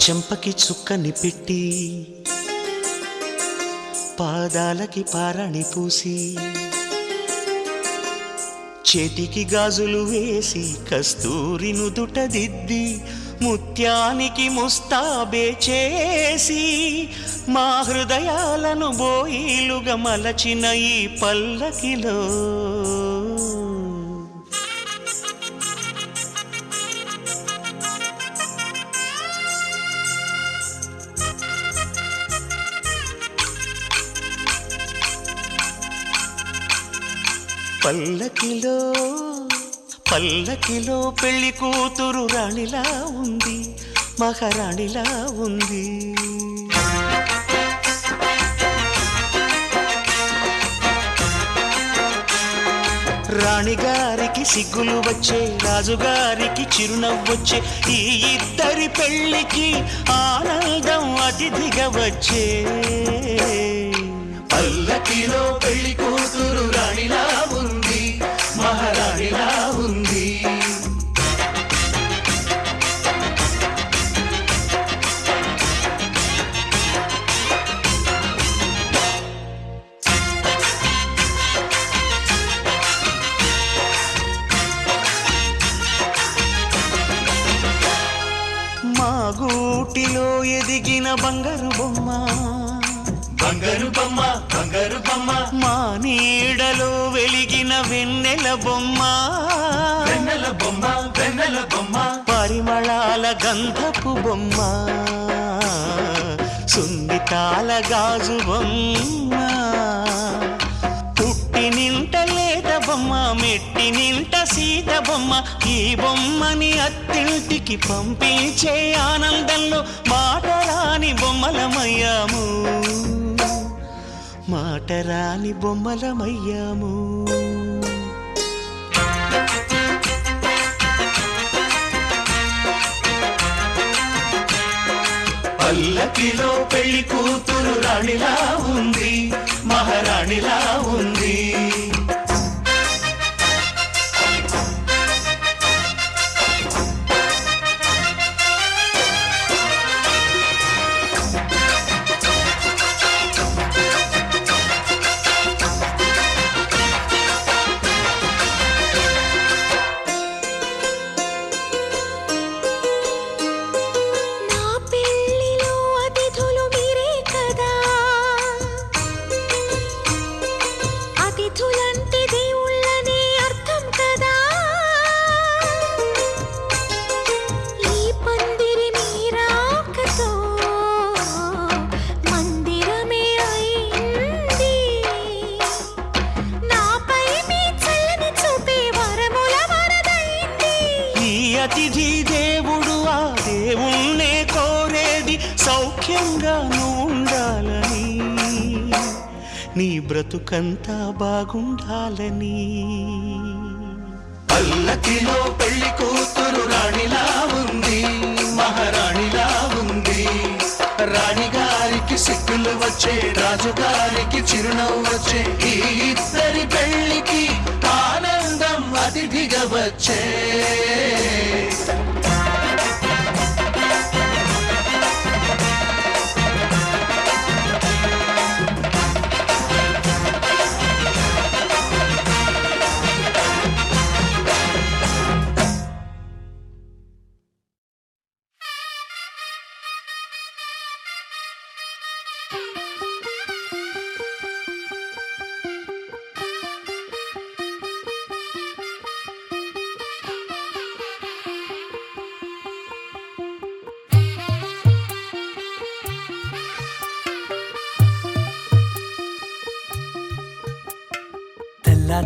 చెంపకి చుక్కని పెట్టి పాదాలకి పారాణి పూసి చేతికి గాజులు వేసి కస్తూరి నుదుట దిద్ది ముత్యానికి ముస్తాబే చేసి మా హృదయాలను బోయిలుగా మలచిన ఈ పల్లకిలో పల్లకిలో పల్లకిలో పెళ్లి కూతురు రాణిలా ఉంది, మహారాణిలా ఉంది. రాణిగారికి సిగ్గులు వచ్చే, రాజుగారికి చిరునవ్వొచ్చే, ఈ ఇద్దరి పెళ్లికి ఆనందం అతిథిగా వచ్చే. పల్లకిలో పెళ్లి కూతురు రాణిలా ఉంది, మహారాణిలా ఉంది. మా గూటిలో ఎదిగిన బంగారు బొమ్మ, బంగారు బొమ్మ, బంగారు బొమ్మ, మా నీడలో వెలిగిన వెన్నెల బొమ్మ, వెన్నెల బొమ్మ, వెన్నెల బొమ్మ, పరిమళాల గంధపు బొమ్మ, సున్నితాల గాజు బొమ్మ, పుట్టి నింట లేత బొమ్మ, మెట్టి నింట సీత బొమ్మ. ఈ బొమ్మని అత్తింటికి పంపించే ఆనందంలో మాటరాని బొమ్మలమయ్యాము, మాటరాని బొమ్మలమయ్యాము. పల్లకిలో పెళ్లి కూతురు రాణిలా ఉంది, మహారాణిలా ఉంది. అతిథి దేవుడు ఆ దేవుణ్ణే కోరేది సౌఖ్యంగా ఉండాలని, నీ బ్రతుకంతా బాగుండాలని. పల్లకిలో పెళ్లి కూతురు రాణిలా ఉంది, మహారాణిలా ఉంది. రాణిగారికి సిగ్గులు వచ్చే, రాజుగారికి చిరునవ్వు వచ్చే, ఈ ఇద్దరి పెళ్లికి ఆనందం అతిథిగా వచ్చే.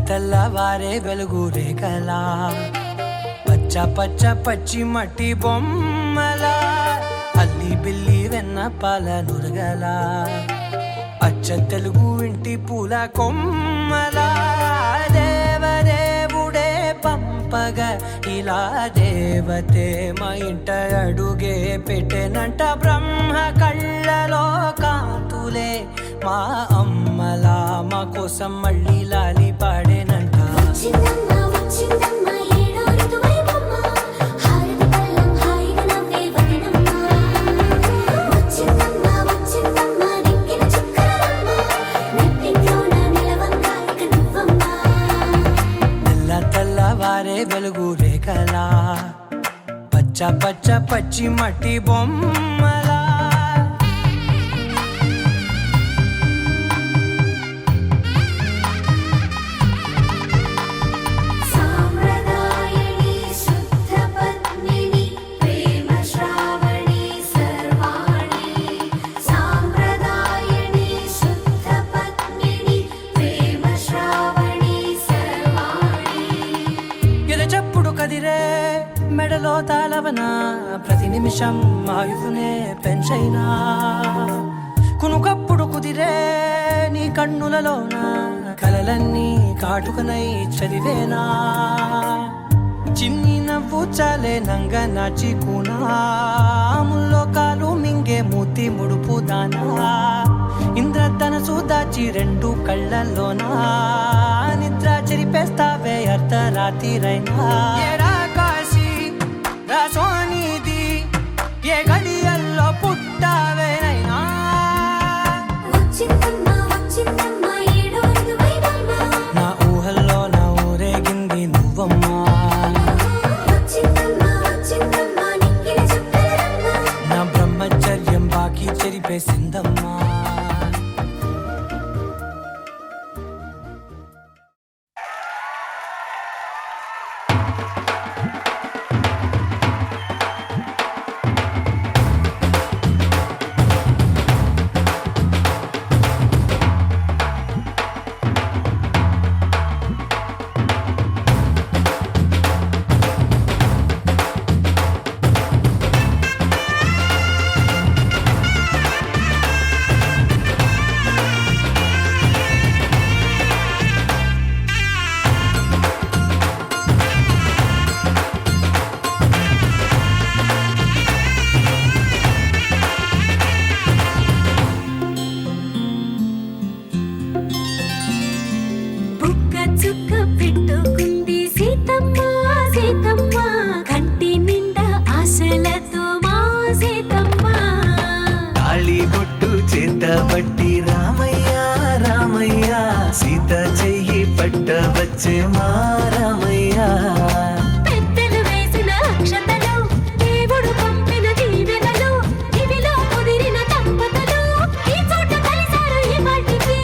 తెల్లవారే వెలుగు రేఖలా, పచ్చ పచ్చ పచ్చి మట్టి బొమ్మలా, అల్లి బిల్లి వెన్న పాల నురగలా, అచ్చ తెలుగు ఇంటి పూల కొమ్మలా. దేవదేవుడే పంపగా ఇలా దేవతే మా ఇంట అడుగే పెట్టెనంట. బ్రహ్మ కళ్ళలో కాంతులే మా అమ్మలా, మా కోసం మళ్ళీ లాలి పాడేనంట. పచ్చ పచ్చ పచ్చి మట్టి బొమ్మలా మెడలో తాళవన ప్రతి నిమిషం ఆయుధునే పెంచైనా కునుకప్పుడు కుదిరే నీ కన్నులలోన కలలన్నీ కాటుకనై చదివేనా చిన్ని నవ్వు చాలే నంగ నాచి కూనాముల్లో కాలు మింగే మూతి ముడుపు దానా ఇంద్రధనసు దాచి రెండు కళ్ళల్లోనా నిద్ర చెరిపేస్తావే అర్ధరాత్రిరైనా సోనిది ఏ గడియల్లో పుట్టావేనైనా నా ఊహల్లో నా ఊరేగింది నువ్వమ్మా నా బ్రహ్మచర్యం బాకీ చెరిపేసిందమ్మా బట్టి రామయ్య రామయ్య సీత చెయ్యి పట్టవచ్చే మా రామయ్య పెద్దలు వేసిన అక్షతలు దేవుడు పంపిన దీవెనలు ఇవిలో కుదిరిన దంపతులు ఈ చోట కలిసారు ఈ వాటికి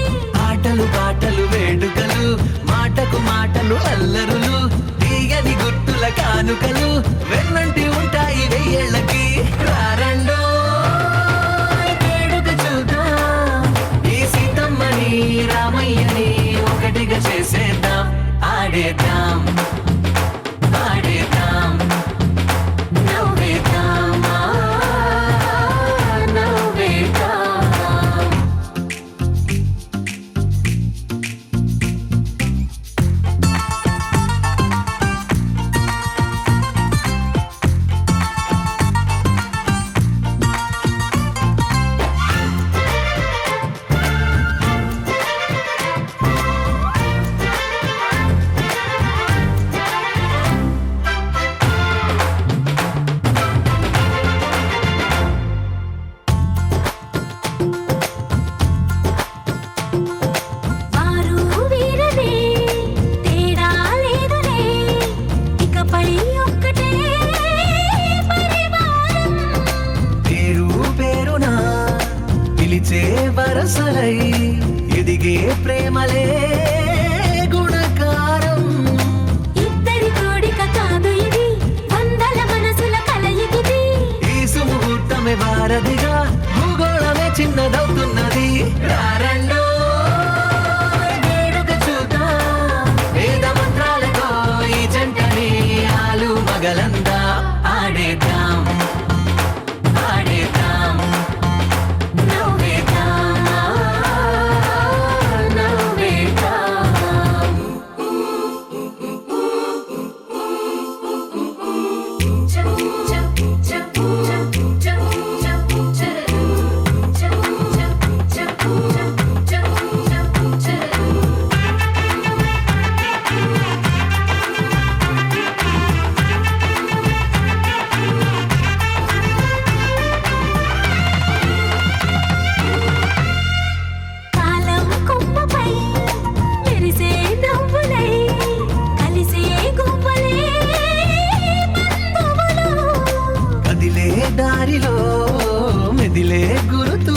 ఆటలు పాటలు వేడుకలు మాటకు మాటలు అల్లరులు తీయని గుట్టుల కానుకలు వెన్నంటి ఉంటాయి వెయ్యేళ్ళకి రారండో రామయ్యని ఒకటిగా చేసేద్దాం ఆడేద్దాం ఆడేద్దాం నవ్వేద్దాం నవ్వేద్దాం వరసలై ఎదిగే ప్రేమలే గుణకారం ఇద్దరి కోడిక కాదు ఇది వందల మనసుల కలయికిది ఈ సుముహూర్తమే వారధిగా భూగోళమే చిన్నదవుతున్నది రారండో వేడుక చూద్దాం వేద మంత్రాలతో ఈ జంటని ఆలు మగలందా ఆడేద్దాం ఆడేద్దాం Jump.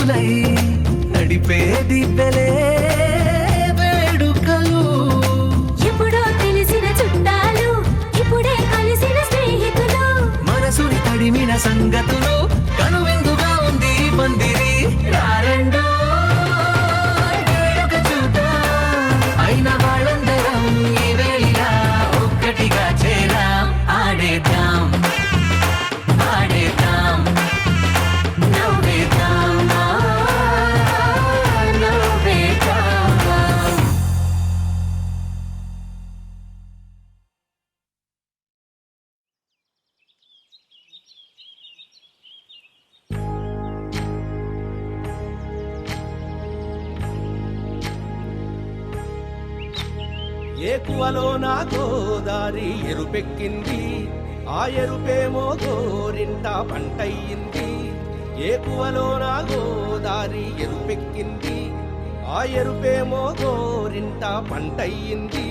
బంధువులై నడిపే దివ్యలే వేడుకలు. ఎప్పుడో తెలిసిన చుట్టాలు ఇప్పుడే కలిసిన స్నేహితులు, మనసుని తడిమిన సంగతులు కనువిందుగా ఉంది ఈ పందిరి. రారండో వేడుక చూద్దాం, అయిన వాళ్ళందరం ఈ వేళ ఒక్కటిగా చేరాం. ఆడేద్దాం ఆడేద్దాం నవ్వేద్దాం నవ్వేద్దాం. ఏకువలో నా గోదారి ఎరుపెక్కింది, ఆ ఎరుపేమో గోరింట పంటయ్యింది. ఏకువలో నా గోదారి ఎరుపెక్కింది, ఆ ఎరుపేమో గోరింట పంటయ్యింది.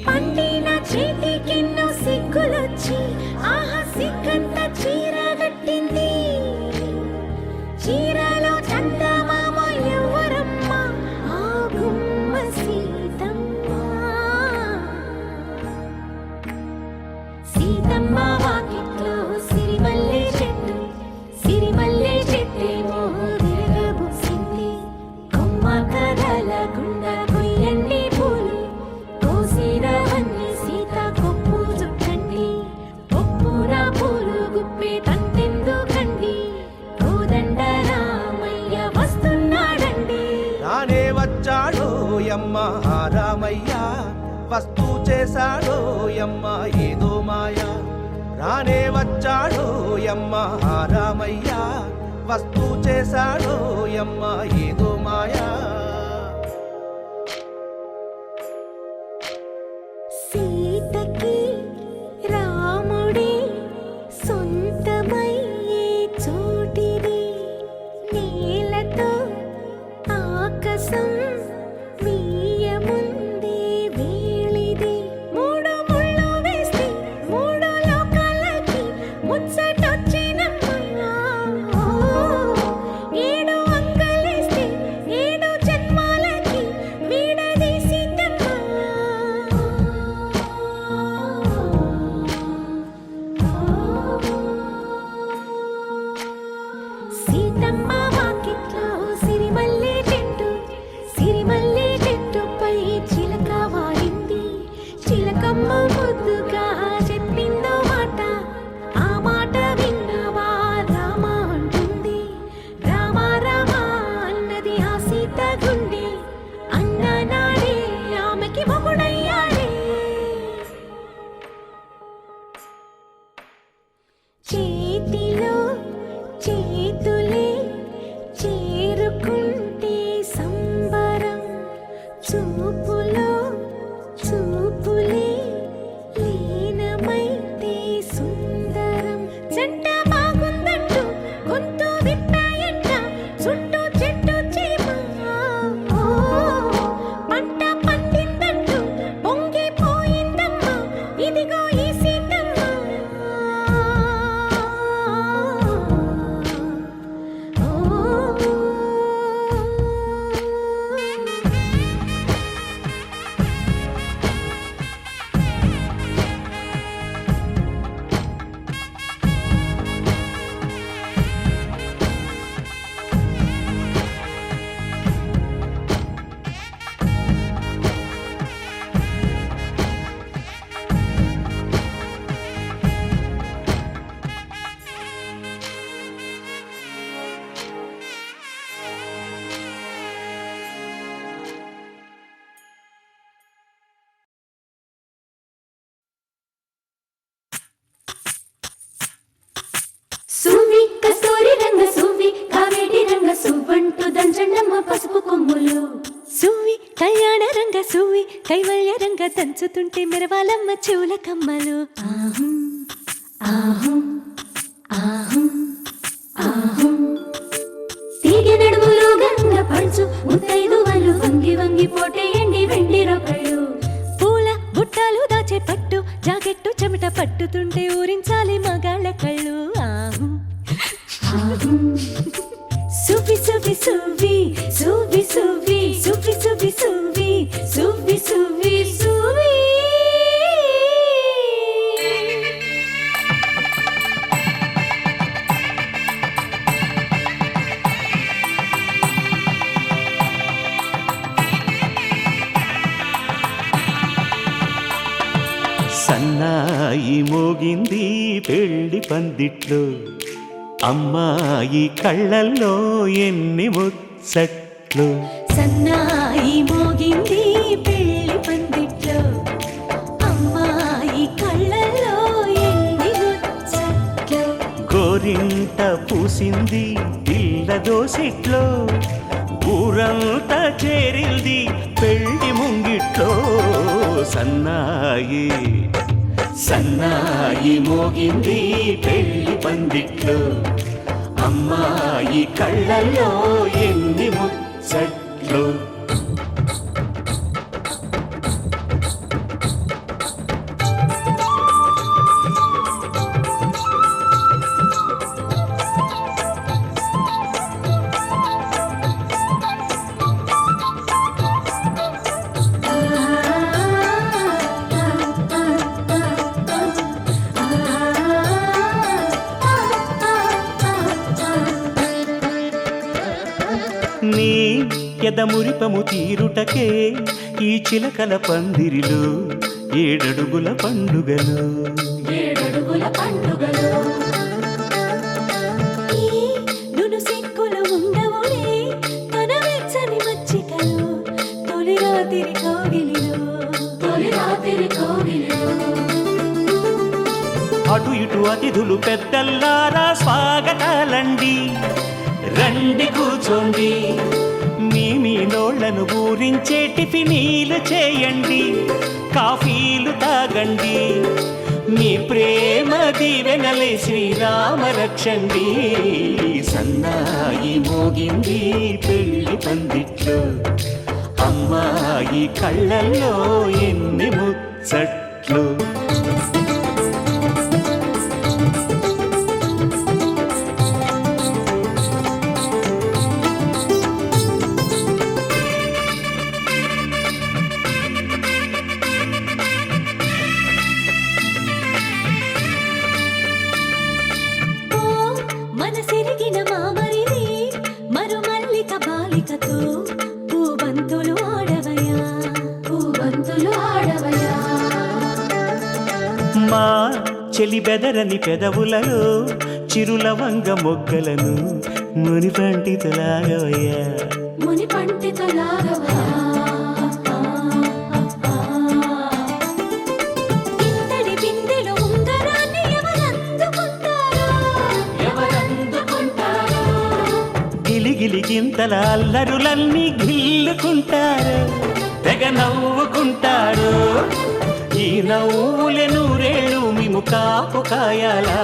పండిన చేతికెన్నో సిగ్గులొచ్చి ఆహా సిగ్గంత చీర కట్టింది. చీరలో చందమామ ఎవరమ్మ, ఆ గుమ్మ సీతమ్మ. సీతమ్మ వాకిట్లో సిరిమల్లె చెట్టు, సిరిమల్లె చెట్టేమో విరగబూసింది. కొమ్మ కదలకుండా కొయ్యండి పూలు, కోసిరవన్నీ సీత కొప్పు చుట్టండి. కొప్పున పూలు గుప్పే తంతెందుకండి, కోదండ రామయ్య వస్తున్నాడండి. రానే వచ్చాడో యమ్మ ఆ రామయ్య, వస్తూ చేశాడో యమ్మ ఏదో మాయ. రానే వచ్చాడో యమ్మ ఆ రామయ్య, వస్తూ చేశాడో యమ్మ ఏదో మాయా. సీతకి రాముడే సొంతమయ్యే చోటిది, నేలతో ఆకాశం మీయముందే వేళిది. మూడు ముళ్ళు వేస్తే మూడు లోకాలకి ముచ్చటొచ్చినమ్మా. ఏడు అంగలేస్తే ఏడు జన్మాలకి వీడదీసిందమ్మా. సీతమ్మ వాకిట్లో సిరిమల్లె చెట్టు, సిరిమల్లె చెట్టుపై చిలక వాలింది. చిలకమ్మ ముద్దుగా చెప్పిందో మాట, ఆ మాట విన్నవా రామ అంటుంది. రామ రామ అన్నది ఆ సీత గుండె, అన్న నాడే ఆమెకి మొగుడయ్యాడే. చేతిలో చేతులే చేరుకుంటే సంబరం, చూపులో చూపులే లీనమైతే సుందరం. జంట బాగుందంటూ గొంతు విప్పాయంట చుట్టూ చెట్టు చీమ. పంట పండిందంటూ పొంగిపోయిందమ్మా, ఇదిగో ఈ సీతమ్మ. సువ్వి కస్తూరి రంగ సువ్వి కావేటి రంగ సువ్వంటూ దంచండమ్మ పసుపు కొమ్ములు. సువ్వి కళ్యాణ రంగ సువ్వి కైవల్య రంగ దంచుతుంటే మెరవాలమ్మ చెవుల కమ్మలు. ఆహం ఆహం ఆహం ఆహం. తీగె నడుములు గంగ పడుచు ముత్తైదువలు వంగి వంగి పోటేయండి వెండి రొకళ్ళు. పూల బుట్టాలు దాచే పట్టు జాకెట్టు చెమట పట్టుతుంటే ఊరించాలి మగాళ్ళ కళ్ళు. ఆహం ఆహం. సువ్వి సువ్వి సువ్వి సువ్వి సువ్వి సువ్వి సువ్వి సువ్వి సువ్వి సువ్వి సువ్వి సువ్వి సన్నాయి మోగింది పెళ్లి పందిట్లో అమ్మాయి కళ్ళల్లో ఎన్ని ముచ్చట్లు సన్నాయి మోగింది పెళ్లి పందిట్లో అమ్మాయి కళ్ళల్లో ఎన్ని ముచ్చట్లు గోరింట పూసింది పిల్ల దోసిట్లో ఊరంతా చేరింది పెళ్లి ముంగిట్లో సన్నాయి సన్నాయి మోగింది పెళ్లి పందిట్లో అమ్మాయి కళ్ళల్లో ఎన్ని ముచ్చట్లు నీ ఎదమురిపము తీరుటకే ఈ చిలకల పందిరిలో ఏడడుగుల పండుగలు ఏడడుగుల పండుగలు ఈ నును సిక్కులు ఉండవులే తన వెచ్చని మచ్చికలు తొలి రాత్రి కోగిలిలో అటు ఇటు అతిథులు పెద్దల్లారా స్వాగతాలండి రండి కూర్చోండి మీ నోళ్లను ఊరించే టిఫినీలు చేయండి కాఫీలు తాగండి మీ ప్రేమ దీవెనలే శ్రీరామ రక్షండి సన్నాయి మోగింది పెళ్లి పందిట్లో అమ్మాయి కళ్ళల్లో ఎన్ని ముచ్చట్లు మనసిరిగిన మామరిది మరుమల్లిక బాలికతో పూబంతులు ఆడవయా మా చెలి బెదరని పెదవులలో చిరులవంగ మొగ్గలను మునిపంటితలాగవయ్యా ముని పండితులాగవా ఇంతటి బిందెలో ఉంగరాన్ని ఎవరందుకుంటారో గిలిగిలి గింతల అల్లరులన్నీ గిల్లుకుంటారు తెగ నవ్వుకుంటారు ఈ నవ్వులే నూరేళ్ళు మేము కాపు కాయాలా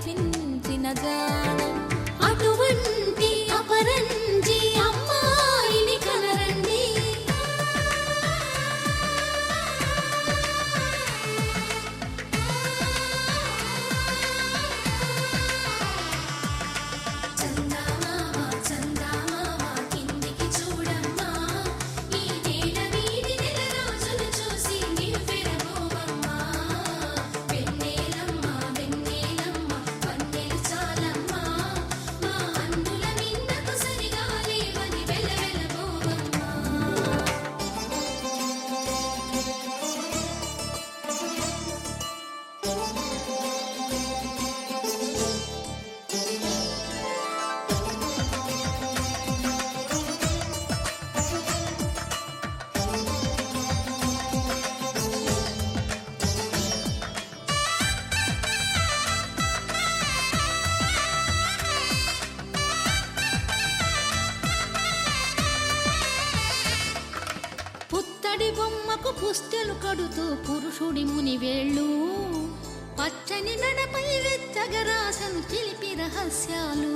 కనిపించిన జానం అటువంటి అపరంజి అమ్మాయిని కనరండి. చందమామ చందమామ కిందికి చూడమ్మా, ఈ నేల వీధి నెల రోజులు చూసి నీవు పెరగోవమ్మా. వెన్నెలమ్మ వెన్నెలమ్మ వన్నెలు చాలమ్మా, మా అందుల మిన్నకు సరిగా లేవని వెలవెలబోవమ్మా. పుత్తడి బొమ్మకు పుస్తెలు కడుతూ పురుషుడి మునివేళ్ళు, పచ్చని మెడపై వెచ్చగరాసను చిలిపి రహస్యాలు,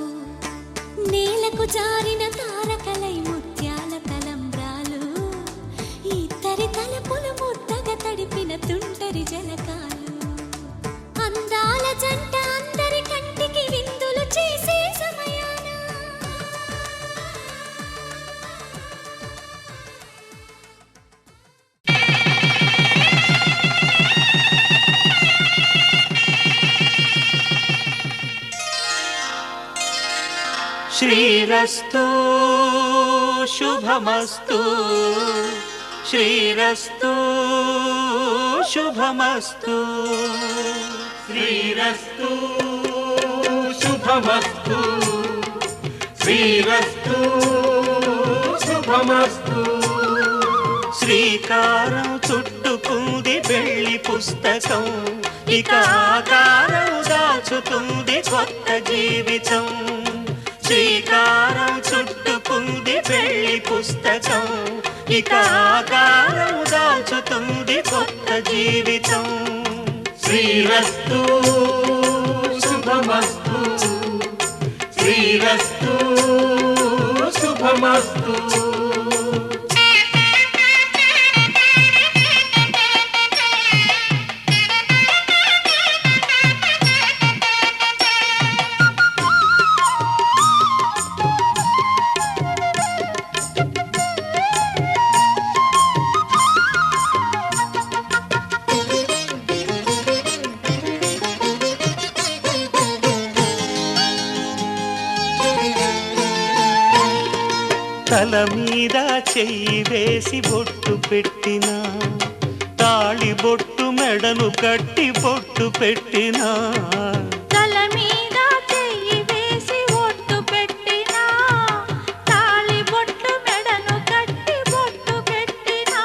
నేలకు జారిన తారకలై ముత్యాల తలంబ్రాలు, ఇద్దరి తలపులు ముద్దగా తడిపిన తుంటరి జలకాలు, అందాల జంట అందరి కంటికి విందులు చేసే సమయాన శ్రీరస్తు శుభమస్తు, శ్రీరస్తు శుభమస్తు, శ్రీరస్తు శుభమస్తు, శ్రీరస్తు శుభమస్తు. శ్రీకారం చుట్టుకుంది పెళ్లి పుస్తకం, ఇక ఆకారం దాచుతుంది కొత్త జీవితం. శ్రీకారం చుట్టుకుంది పెళ్లి పుస్తకం, ఇక ఆకారం దాచుతుంది కొత్త జీవితం. శ్రీరస్తు శుభమస్తు, శ్రీరస్తు శుభమస్తు. తల మీద చెయ్యి వేసి బొట్టు పెట్టినా, తాళి బొట్టు మెడను కట్టి బొట్టు పెట్టినా, తల మీద చెయ్యి వేసి ఒట్టు పెట్టినా, తాళి బొట్టు మెడను కట్టి బొట్టు పెట్టినా,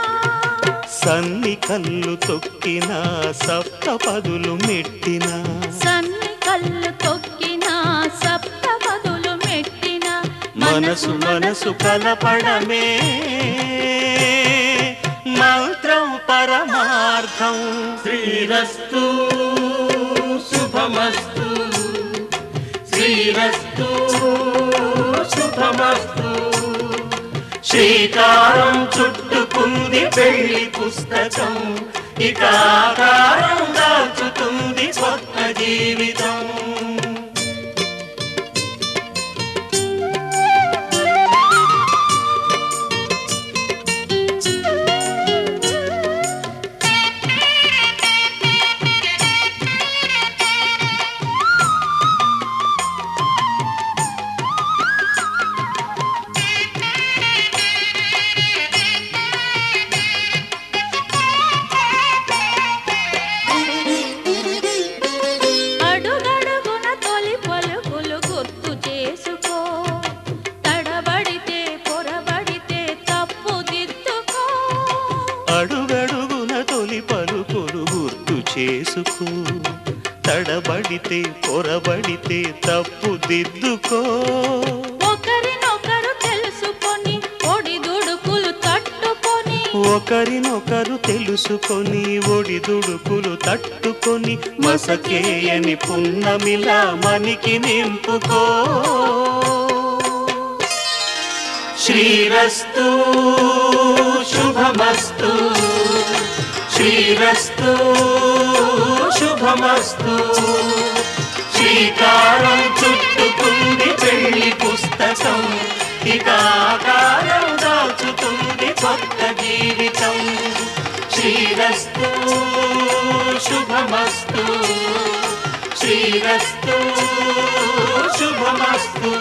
సన్ని కళ్ళు తొక్కినా సప్తపదులు మెట్టినా, సన్ని కళ్ళు తొక్కినా సప్తపదులు మెట్టినా, మనసు మనసు కలపడమే మంత్రం పరమార్థం. శ్రీరస్తు శుభమస్తు, శ్రీరస్తు శుభమస్తు. శ్రీకారం చుట్టుకుంది పెళ్లి పుస్తకం, ఇక ఆకారం దాచుతుంది కొత్త జీవితం. చేసుకో, తడబడితే పొరబడితే తప్పు దిద్దుకో. ఒకరినొకరు తెలుసుకొని ఒడిదుడుకులు తట్టుకొని ఒకరినొకరు తెలుసుకొని ఒడిదుడుకులు తట్టుకొని మసకేయని పున్నమిలా మనికి నింపుకో. శ్రీరస్తు శుభమస్తు, శ్రీరస్తు శుభమస్తు. శ్రీకారం చుట్టుకుంది పెళ్లి పుస్తకం, ఇక ఆకారం దాచుతుంది కొత్త జీవితం. శ్రీరస్తు శుభమస్తు, శ్రీరస్తు శుభమస్తు.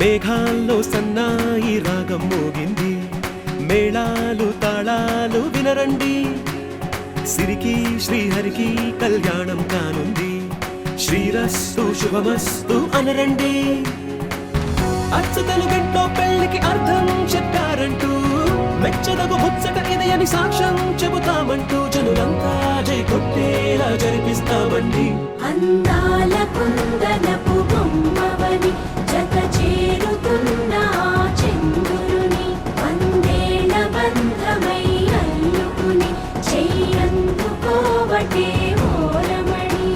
మేఘాల్లో సన్నాయి రాగం మోగింది, మేళాలు తాళాలు వినరండి. సిరికి శ్రీహరికి కళ్యాణం కానుంది, శ్రీరస్తు శుభమస్తు అనరండి. అచ్చతలు గంటో పెళ్లికి అర్థం చెప్పారంటూ, మెచ్చదగు ముచ్చట ఇది అని సాక్ష్యం చెబుతామంటూ జనులంతా జై కొట్టేలా జరిపిస్తామండి. అందాల కుందనపు బొమ్మవని జత చేరుతున్న చంద్రుని, వందేళ్ల బంధమై అల్లుకుని చెయ్యందుకోవటే ఓరమణి.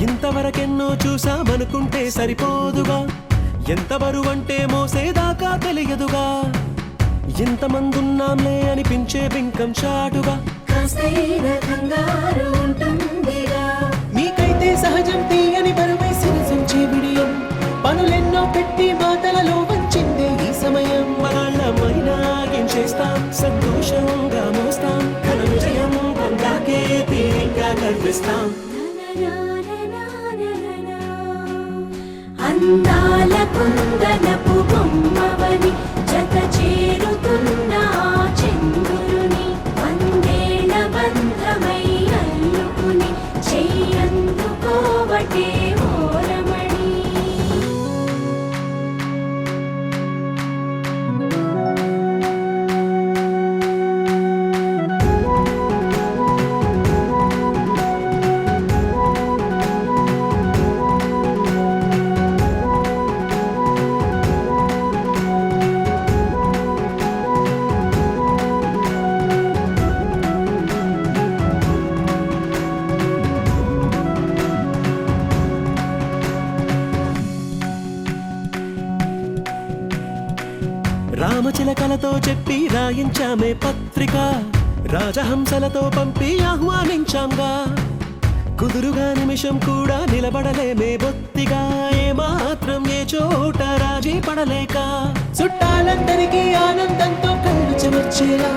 ఇంతవరకెన్నో చూసామనుకుంటే సరిపోదుగా, ఎంత బరువంటే మోసేదాకా తెలియదుగా. ఇంతమందున్నాంలే అనిపించే బింకం చాటుగా, కాస్తైన కంగారు ఉంటుందిగా. మీకైతే సహజం తీయని బరువై సిరసించే బిడియం, పనులెన్నో పెట్టి మాటలలో వంచిందే ఈ సమయం. మనాళ్ళమైనా ఏం చేస్తాం, సంతోషంగా మోస్తాం, ఘన విజయం పొందాకే తీరిగ్గా కనిపిస్తాం. అందాల కుందనపు బొమ్మవని జత చేరుతున్న చంద్రుని, వందేళ్ల బంధమై అల్లుకుని చెయ్యందుకోవటే ఓరమణి. రామచిలకలతో చెప్పి రాయించామే పత్రిక, రాజహంసలతో పంపి ఆహ్వానించాంగా. కుదురుగా నిమిషం కూడా నిలబడలేమే బొత్తిగా, ఏమాత్రం ఏ చోట రాజీ పడలేక. చుట్టాలందరికీ ఆనందంతో కళ్ళు చెమర్చేలా,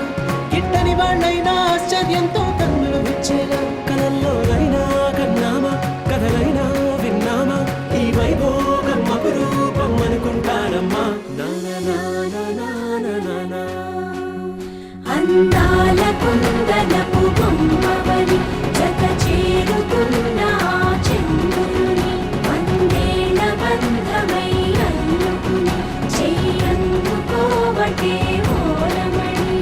గిట్టని వాళ్ళైనా ఆశ్చర్యంతో కన్నులు విచ్చేలా. కలల్లోనైనా కన్నామా, కథలైనా విన్నామా, ఈ వైభోగం అపురూపం అనుకుంటానమ్మా. అందాల కుందనపు బొమ్మవని జత చేరుతున్న చంద్రుని, వందేళ్ల బంధమై అల్లుకుని చెయ్యందుకోవటే ఓరమణి.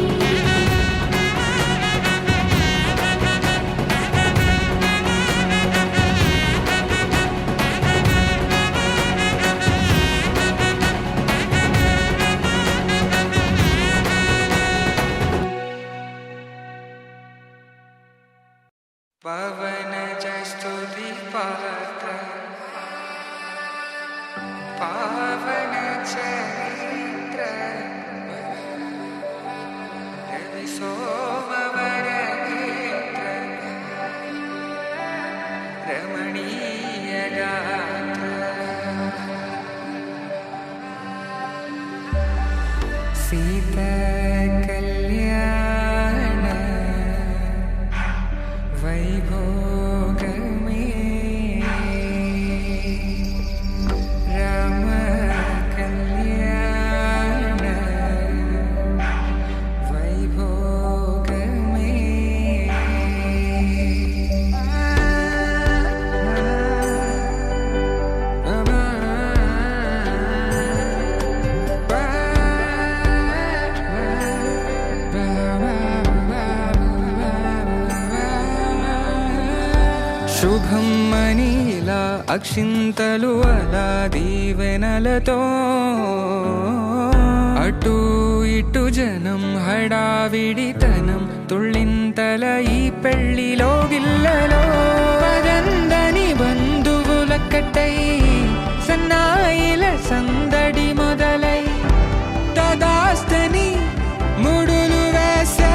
పవన జస్తుతి పాత్ర పావన చరిత్ర రవి సోమవర నేత్ర రమణీయ గాత్ర సీత కళ్యాణ వైభోగమే రామ కళ్యాణ వైభోగమే శుభం మనీలా అక్షింతలు అలా దీవెనలతో అటు ఇటు జనం హడావిడితనం తుళ్ళింతల ఈ పెళ్లిలో గిల్లలో పదందని బంధువులక్కటై సన్నాయిల సందడి మొదలై తదాస్తని ముడులు వేసే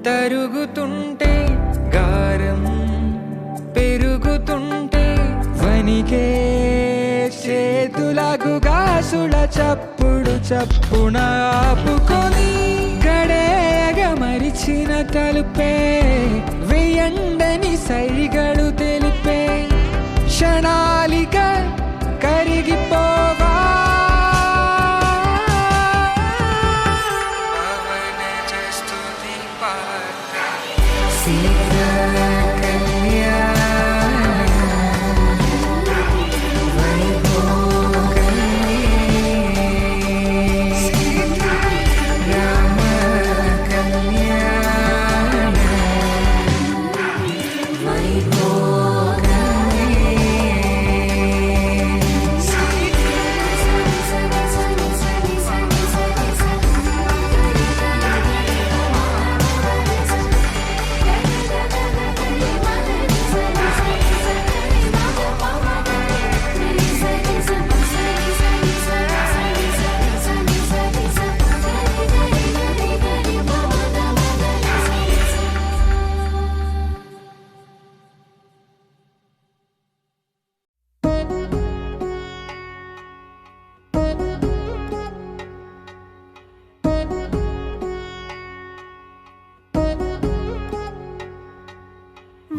తరుగుతుంటే గారం పెరుగుతుంటే వనికే చేతులకు గాసుల చప్పుడు చప్పున ఆపుకొని గడేగ మరిచిన తలుపే వెయ్యండని సైగడు తెలిపే క్షణాలిక కరిగిపోవా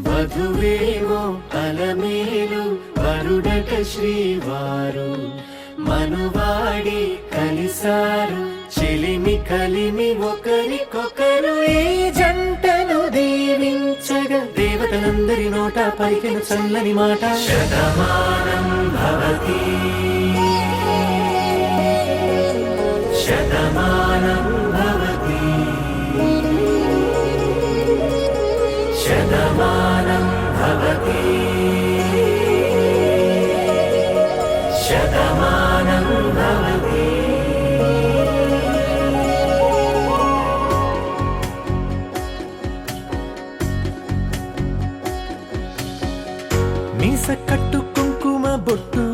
వధువేమో అలమేలు వరుడట శ్రీవారు మనువాడి కలిసారు చెలిమి కలిమి ఒకరికొకరు ఈ జంటను దీవించగా దేవతలందరి నోట పలికెను చల్లని మాట శతమానం భవతి శతమానం భవతి శతమానం భవతి శతమానం భవతి మీస కట్టు కుంకుమ బొట్టు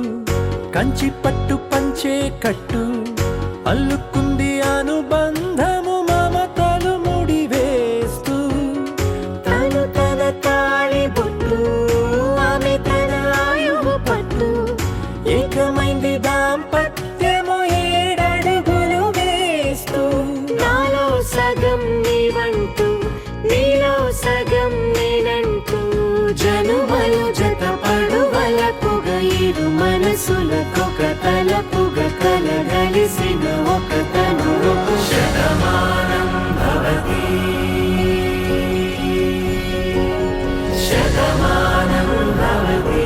కంచి పట్టు పంచే కట్టు అల్లుకుంది అనుబంధము మమతలు ముడివేస్తూ తను తన తాళి బొట్టు ఆమె తన ఆయువు పట్టు ఏకమైంది దాంపత్యము 7 అడుగులు వేస్తూ నాలో సగం నీవంటూ నీలో సగం నేనంటూ జనుమలు జతపడు వలపుగ ఇరు మనసులకొక తలపుగ కలగలిసిన ఒక తను శతమానం భవతి శతమానం భవతి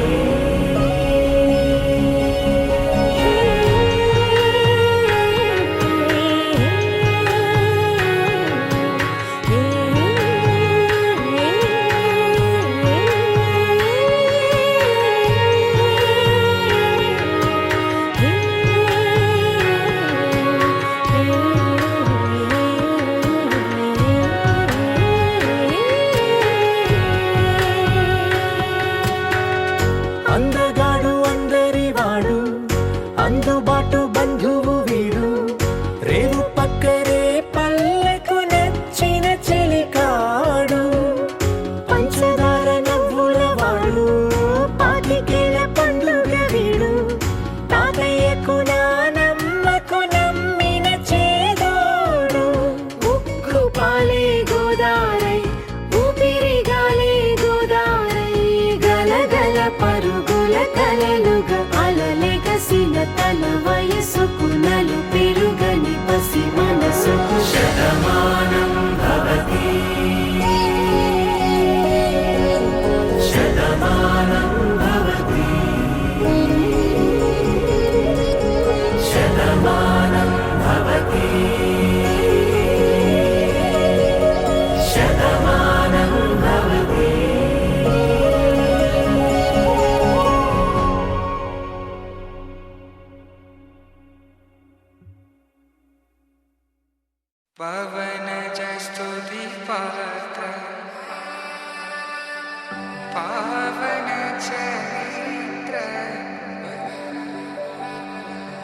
పావన చరిత్ర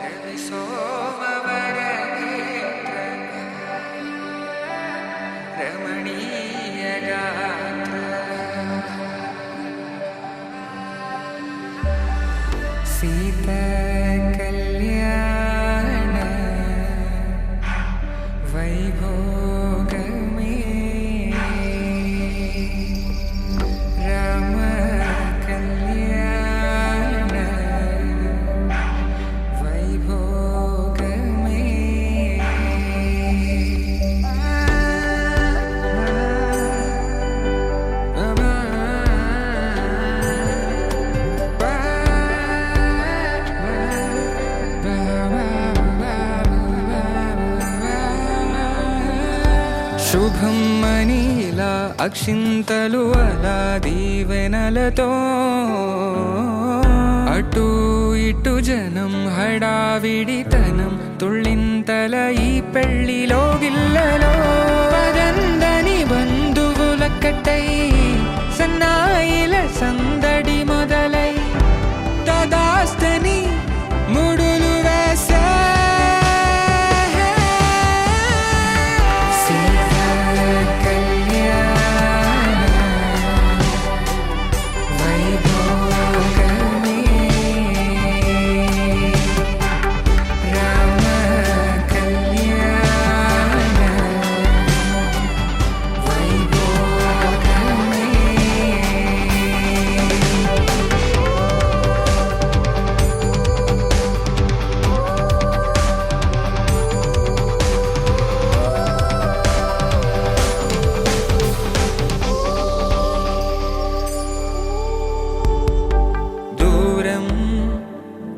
రవి సోమవర నేత్ర రమణీయ గాత్ర సీత కళ్యాణ వైభోగమే రామ కళ్యాణ వైభోగమే శుభం మనీలా అక్షింతలు అలా దీవెనలతో అటు ఇటు జనం హడావిడితనం తుళ్ళింతల ఈ పెళ్లిలో గిల్లలో పదందని బంధువులక్కటై సన్నాయిల సందడి మొదలై తదాస్తని ముడులు వేసే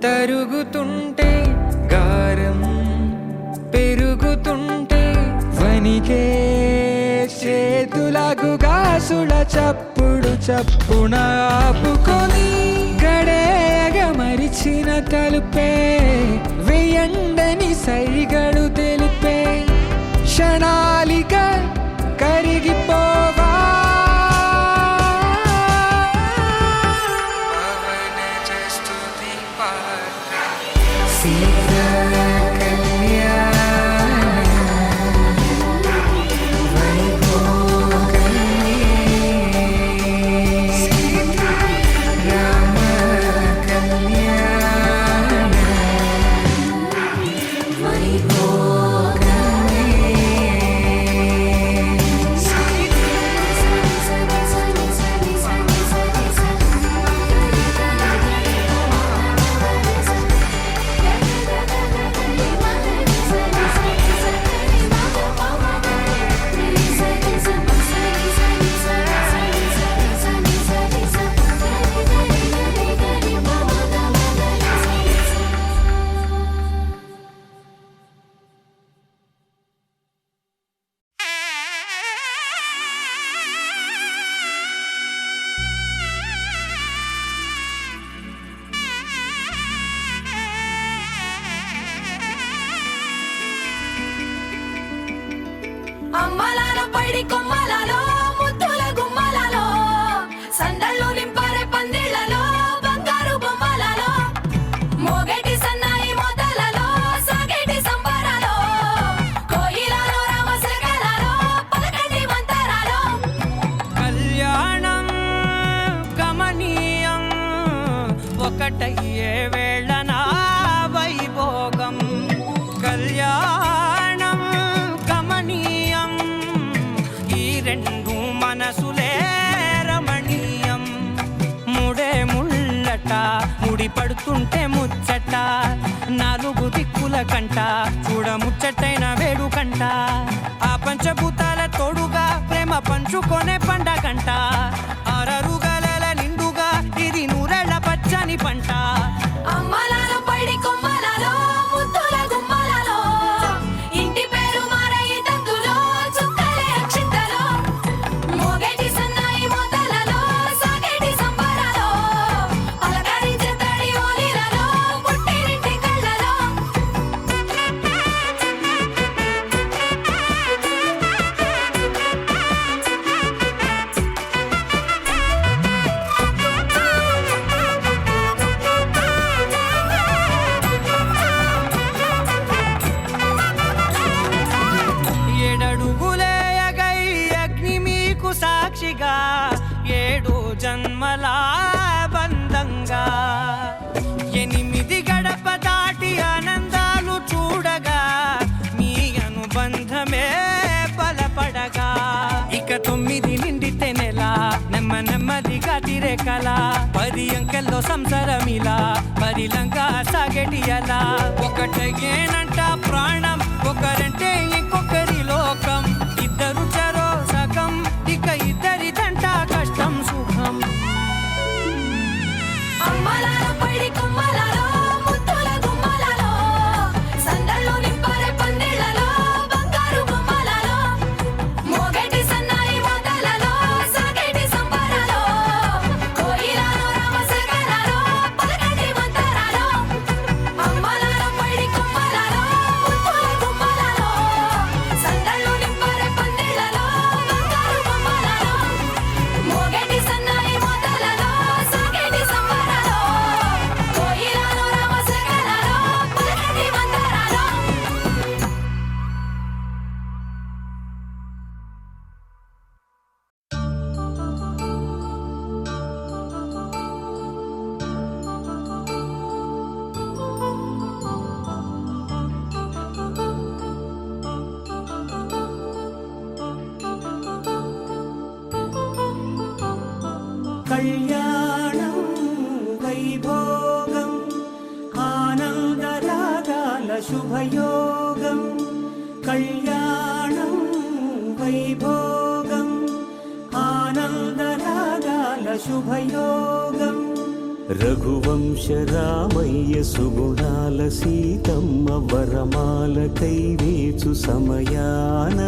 తరుగుతుంటే గారం పెరుగుతుంటే వనికే చేతులకు గాసుల చప్పుడు చప్పున ఆపుకొని గడేగ మరిచిన తలుపే వేయండని సైగడు తెలిపే క్షణాలిక కరిగిపోవా అమ్మలాల పైడి కొమ్మలలో ముద్దుల గుమ్మలలో సందళ్ళు నింపరే పందిళ్లలో బంగారు బొమ్మలలో మోగేటి సన్నాయి మోతలలో సాగేటి సంబరాలో కోయిలలో రామశకలలో పలకండి మంతరాలో కళ్యాణం గమనీయం ఒకటయ్యే వేళన వైభోగం కళ్యాణం గమనీయం ఈ రెండు మనసులే రమణీయం ముడే ముళ్ళట ముడి పడుతుంటే ముచ్చట నాలుగు దిక్కుల కంట చూడ ముచ్చటైన వేడుకంట ఆ పంచభూతాల తోడుగా ప్రేమ పంచుకొనే పండగంట అరరుగలల నిండుగా ఇది నూరెళ్ళ పచ్చని పంట అమ్మలాల పైడి కొమ్మలలో ముద్దుల గుమ్మలలో ఇంటి పేరు మారయి తందులో చుక్కలే అక్షింతలో మోగేటి సన్నాయి మోతలలో సాగేటి సంబరాలో పలకరించే తడి ఓలిలలో పుట్టినింటి కళ్ళలో జన్మల బంధంగా 8 గడప దాటి ఆనందాలు చూడగా మీ అనుబంధమే బలపడగా ఇక 9 నిండితే నెల నెమ్మదిగా తిరే కల 10 అంకెల్లో సంసారమిలా పరిలంగా సాగేటియలా ఒకటేనంట ప్రాణం ఒకరంటే ఇంకొకరి లోకం ఇద్దరు చరో సగం ఇక ఇద్దరిదంట కష్టం సుఖం అమ్మలాలో పడి కొమ్మలాలో ముత్తుల గుమ్మలాలో సందళ్ళు నింపారే పందిళ్ళలో బంగారు గుమ్మలాలో మోగేటి సన్నాయి మోతలలో సాగేటి సంబరాలో కోయిలాలో రామశేఖరాలో పలకటి మంతరాలో అమ్మలాలో పడి కొమ్మలాలో ముత్తుల గుమ్మలాలో సందళ్ళు నింపారే పందిళ్ళలో బంగారు గుమ్మలాలో మోగేటి సన్నాయి మోతలలో సాగేటి సంబరాలో కోయిలాలో రామశేఖరాలో పలకటి మంతరాలో కళ్యాణం వైభోగం ఆనందరాగాల శుభయోగం కళ్యాణం వైభోగం ఆనందరాగాల శుభయోగం రఘువంశ రామయ్య సుగుణాల సీతమ్మ వరమాల కైవేచు సమయాన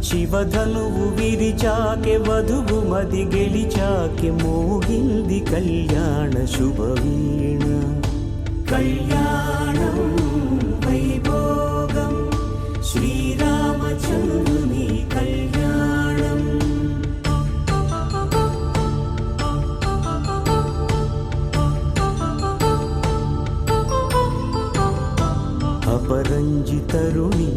శివధనువు విరిచాకె వధువు మది గెలిచాకె మోగింది కళ్యాణ శుభవీణ కళ్యాణం వైభోగం శ్రీరామచంద్రుని కళ్యాణం అపరంజి తరుణి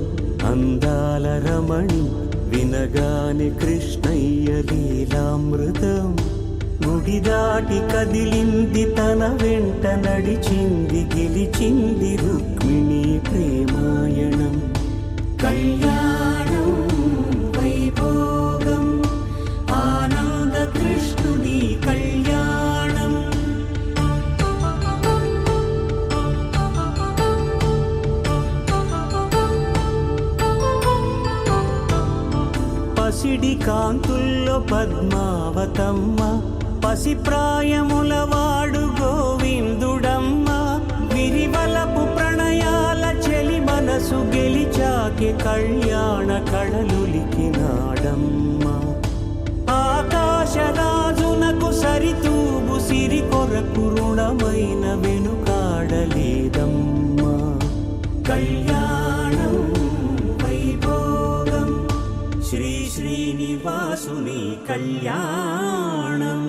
అందాల రమణి వినగానే కృష్ణయ్య లీలామృతం గుడి దాటి కదిలింది తన వెంట నడిచింది గెలిచింది రుక్మిణి ప్రేమాయణం కళ్యాణం వైభోగం ఆనంద కృష్ణుని కళ్యాణం పసిడి కాంతుల్లో పద్మావతమ్మ పసిప్రాయముల వాడు గోవిందుడమ్మ విరివలపు ప్రణయాల చెలి మనసు గెలిచాకే కళ్యాణ కళలులికినాడమ్మ ఆకాశరాజునకు సరితూగు సిరి కొరకు రుణమైన వెనుకాడలేదమ్మా కళ్యాణం వైభోగం శ్రీ శ్రీనివాసుని కళ్యాణం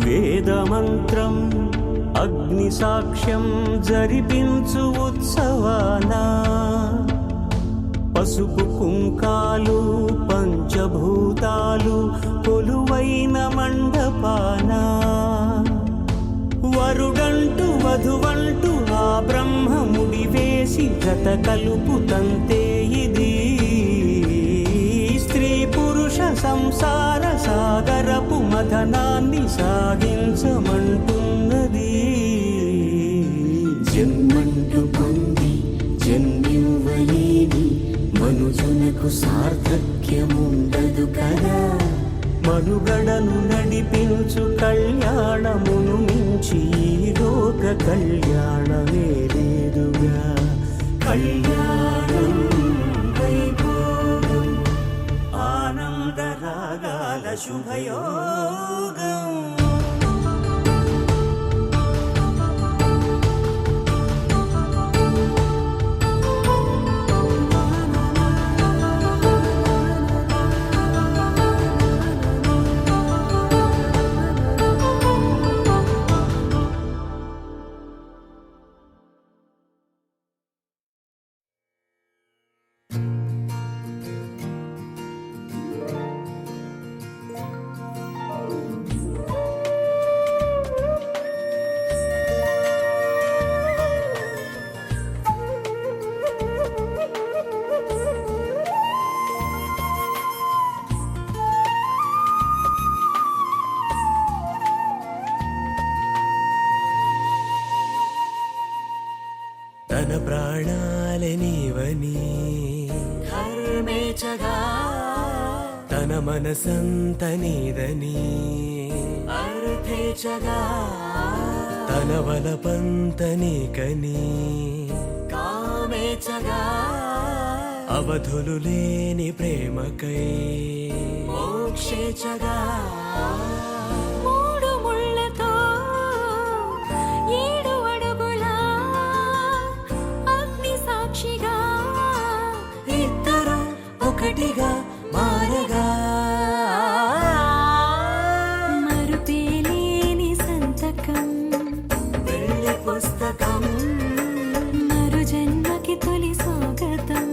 వేదమంత్రం అగ్ని సాక్ష్యం జరిపించు ఉత్సవానా పసుపు కుంకాలు పంచభూతాలు కొలువైన మండపాన వరుడంటూ వధువంటూ ఆ బ్రహ్మముడి వేసి జత కలుపుతంతే ఇది స్త్రీ పురుష సంసార సాగరపు మథనాన్ని సాగించమంటున్నది జన్మంటూ పొంది జన్మివ్వలేని మనుజునకు సార్థక్యముండదు కదా మనుగడను నడిపించు కళ్యాణమును మించి ఈ లోక కళ్యాణమే లేదుగా కళ్యాణం వైభోగం ఆనందరాగాల శుభయోగం తన ప్రాణాలే నీవని ధర్మేచగా తన మనసంత నీదని అర్థేచగా తన వలపంత నీకని కామేచగా అవధులు లేని ప్రేమకై మోక్షేచగా మూడు ముళ్ళతో 7 అడుగుల అగ్ని సాక్షిగా ఇద్దరు ఒకటిగా మారగా మరుపేలేని సంతకం వెళ్ళి పుస్తకం మరు జన్మకి తొలి స్వాగతం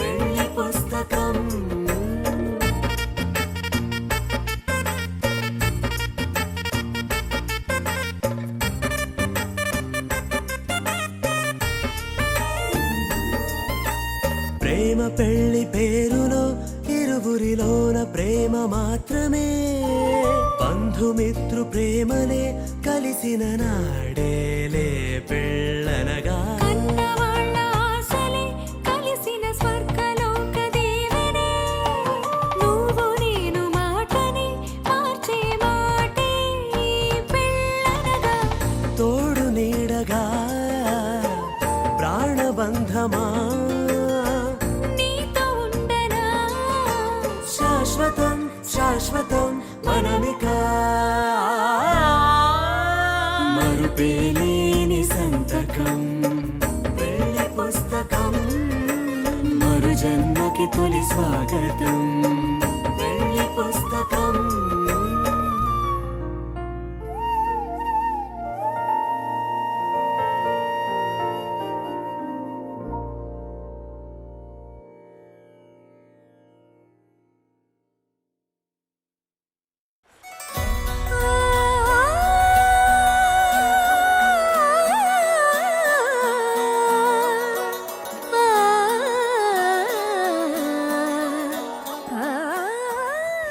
వెళ్ళి పుస్తకం ప్రేమ పెళ్లి పేరులో ఇరువురిలోన ప్రేమ మాత్రమే బంధుమిత్రు ప్రేమలే కలిసిన నాడేలే పెళ్ళనగా కన్నవాళ్ళ ఆశలే కలిసిన స్వర్గలోక దీవెనే నువ్వు నేను మాటని మార్చే మాటే ఈ పెళ్ళనగా తోడు నీడగా ప్రాణబంధమా నీతో ఉండనా శాశ్వతం శాశ్వతం మనమిక మరుపేలేని సంతకం వెళ్ళి పుస్తకం మరు జన్మకి తొలి స్వాగతం వెళ్ళి పుస్తకం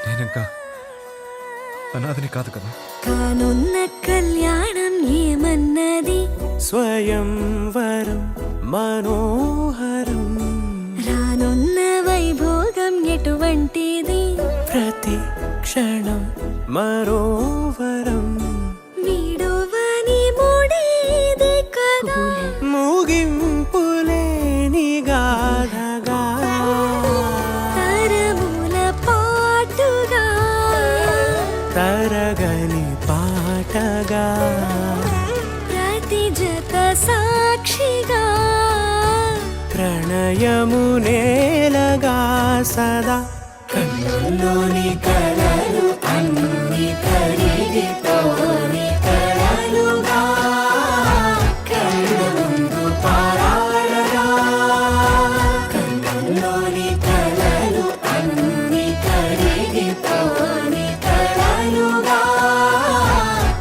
నేనింకా అనాథని కాదు కదా. కానున్న కళ్యాణం ఏమన్నది స్వయంవరం మనోహరం రానున్న వైభోగం ఎటువంటిది ప్రతి క్షణం మరోవరం వీడువని మూడేది కదా ముగింపులేని గాథగా తరముల పాటుగా తరగని పాటగా ప్రతి జత సాక్షిగా ప్రణయము నేలగా సదా కన్నుల్లోని కలలు అన్ని కరిగిపోని కలలుగా కళ్ళ ముందు పారాడగా కన్నుల్లోని కలలు అన్ని కరిగిపోని కలలుగా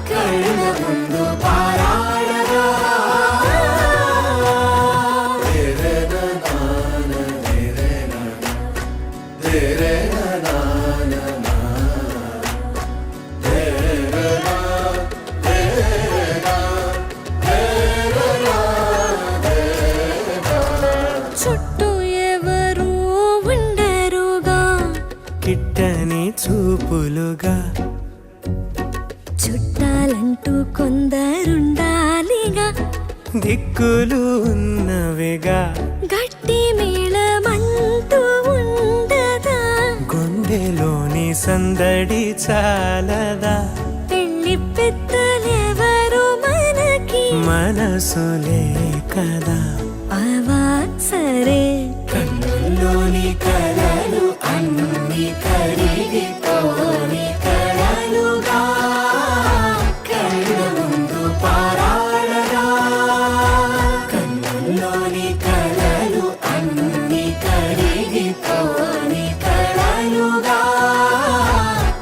కళ్ళ ముందు పారాడగా చుట్టూ ఎవరు ఉండరుగా కిట్టని చూపులుగా చుట్టాలంటూ కొందరుండాలిగా దిక్కులు ఉన్నవిగా గట్టి మేళమంటూ ఉండదా గుండెలోని సందడి చాలదా పెళ్లి పెద్దలెవరు మనకి మనసులే కదా అవా సరే కన్నుల్లోని కలలు అన్ని కరిగిపోని కలలుగా కళ్ళ ముందు పారాడగా కన్నుల్లోని కలలు అన్ని కరిగిపోని కలలుగా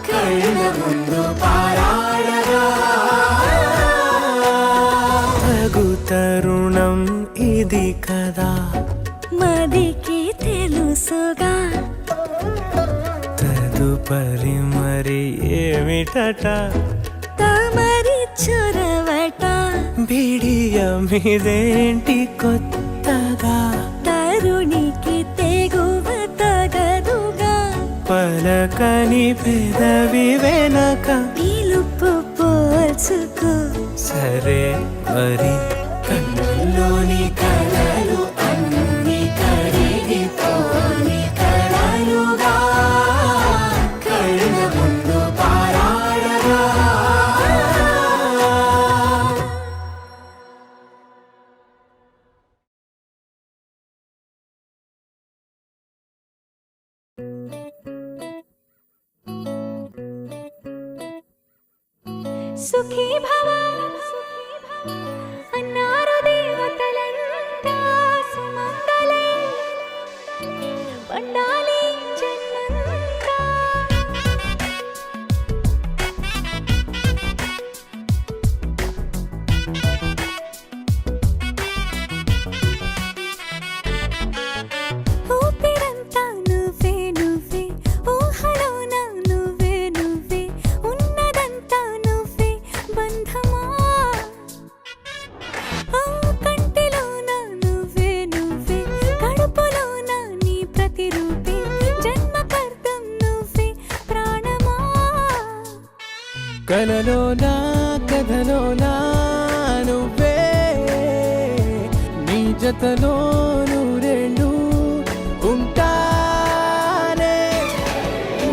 కళ్ళ ముందు పారాడగా తగు తరుణం ఇది కదా మదికి తెలుసుగా తదుపరి మరి ఏమిటట తమరి చొరవట బిడియమిదేంటి కొత్తగా తరుణికి తెగువ తగదుగా పలకని పెదవి వెనక పిలుపు పోల్చుకో సరే మరి కన్నుల్లోని కలలు అన్ని కరిగిపోని కలలుగా కళ్ళ ముందు పారాడగా సుఖీ భవ అన్నారు దేవతలంతా సుమంగళే పండాలి జన్మంతా ఊపిరంతా నువ్వే నువ్వే ఊహలోన నువ్వే నువ్వే ఉన్నదంతా నువ్వే బంధమా ఆ కంటిలోన నువ్వే నువ్వే కడుపులోన నీ ప్రతిరూపే జన్మకర్తం నువ్వే ప్రాణమా కలలోనా కథలోనా నువ్వే నీ జతలో నూరేళ్ళు ఉంటానే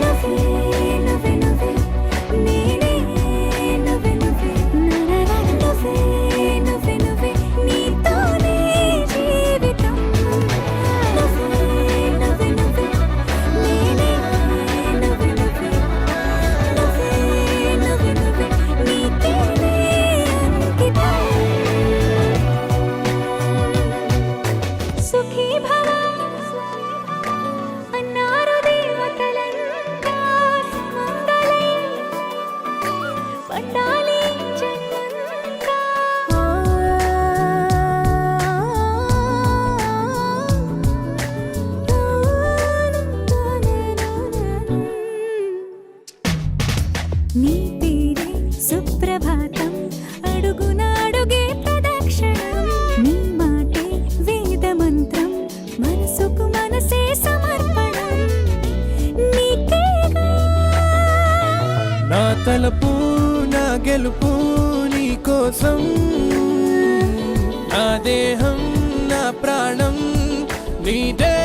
నువ్వే నువ్వే నువ్వే నేనే నువ్వే నువ్వే నువ్వే నువ్వే నువ్వే నీతోనే జీవితం నువ్వే నువ్వే నువ్వే నేనే నువ్వే నువ్వే నువ్వే నువ్వే నువ్వే నీకేనే అంకితం సుఖీ భవ అన్నారు దేవతలంతా సుమంగళే పండాలి జన్మంతా నీ పేరే సుప్రభాతం అడుగునాడుగే ప్రదక్షిణం నీ మాటే వేదమంత్రం మనసుకు మనసే సమర్పణం నీకేగా నా తలపు నా గెలుపు నీ కోసం నా దేహం నా ప్రాణం నీదే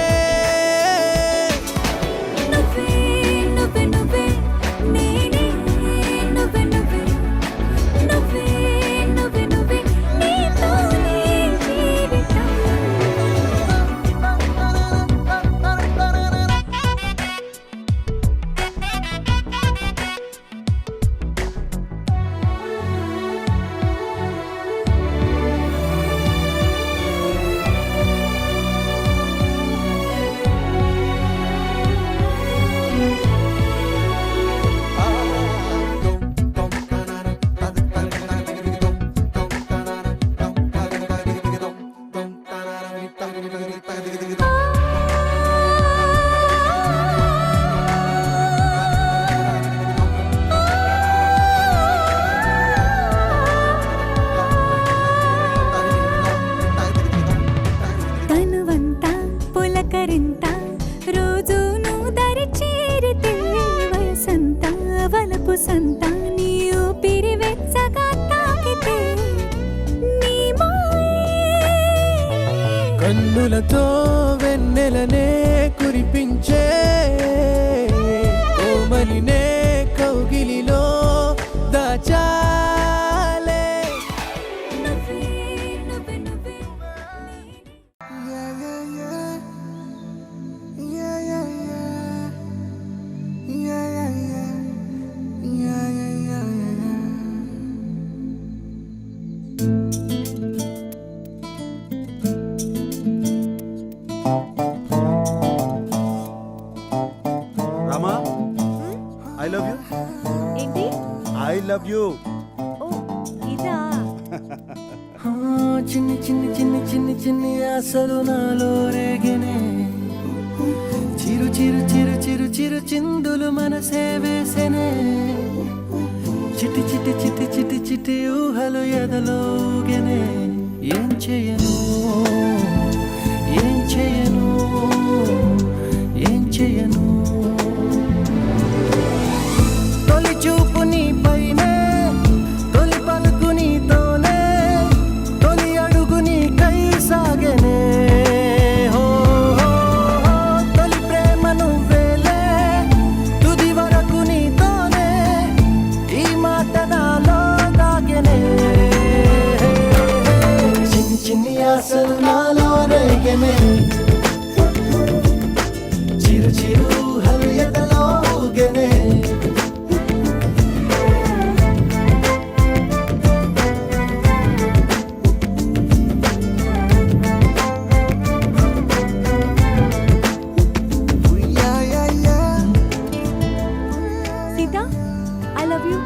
నువ్వే నువ్వే నువ్వే నేనే నువ్వే నువ్వే నువ్వే నువ్వే నువ్వే నీతోనే జీవితం తనువంతా పులకరింత రోజు నువ్వు దరి చేరితే వయసంతా వలపు సంత నీ ఊపిరి వెచ్చగా తాకితే నీ మాయే కన్నులతో వెన్నెలనే కురిపించే కోమలినే కౌగిలిలో దాచాలే నువ్వే నువ్వే నువ్వే రామా ఐ లవ్ యూ ఏంటి ఐ లవ్ యూ ఓ ఇదా చిన్ని చిన్ని చిన్ని చిన్ని చిన్ని ఆశలు నాలో రేగినే చిరు చిరు చిరు చిరు చిరు చిందులు మనసే వేసెనే చిటి చిటి చిటి చిటి చిటి చిట్టి ఊహలు ఎదలోగనే ఏం చేయను ఏం చేయను ఏం చేయను తొలి చూపు నీ పైనే తొలి పలుకు నీతోనే తొలి అడుగు నీ కై సాగనే హో హో, హో. తొలి ప్రేమ నువ్వేలే తుది వరకు నీతోనే ఈ మాట నాలో దాగనే చిన్ని చిన్ని ఆశలు నాలో రేగనే చిరు చిరు ఊహలు ఎదలో ఊగనే Sita I love you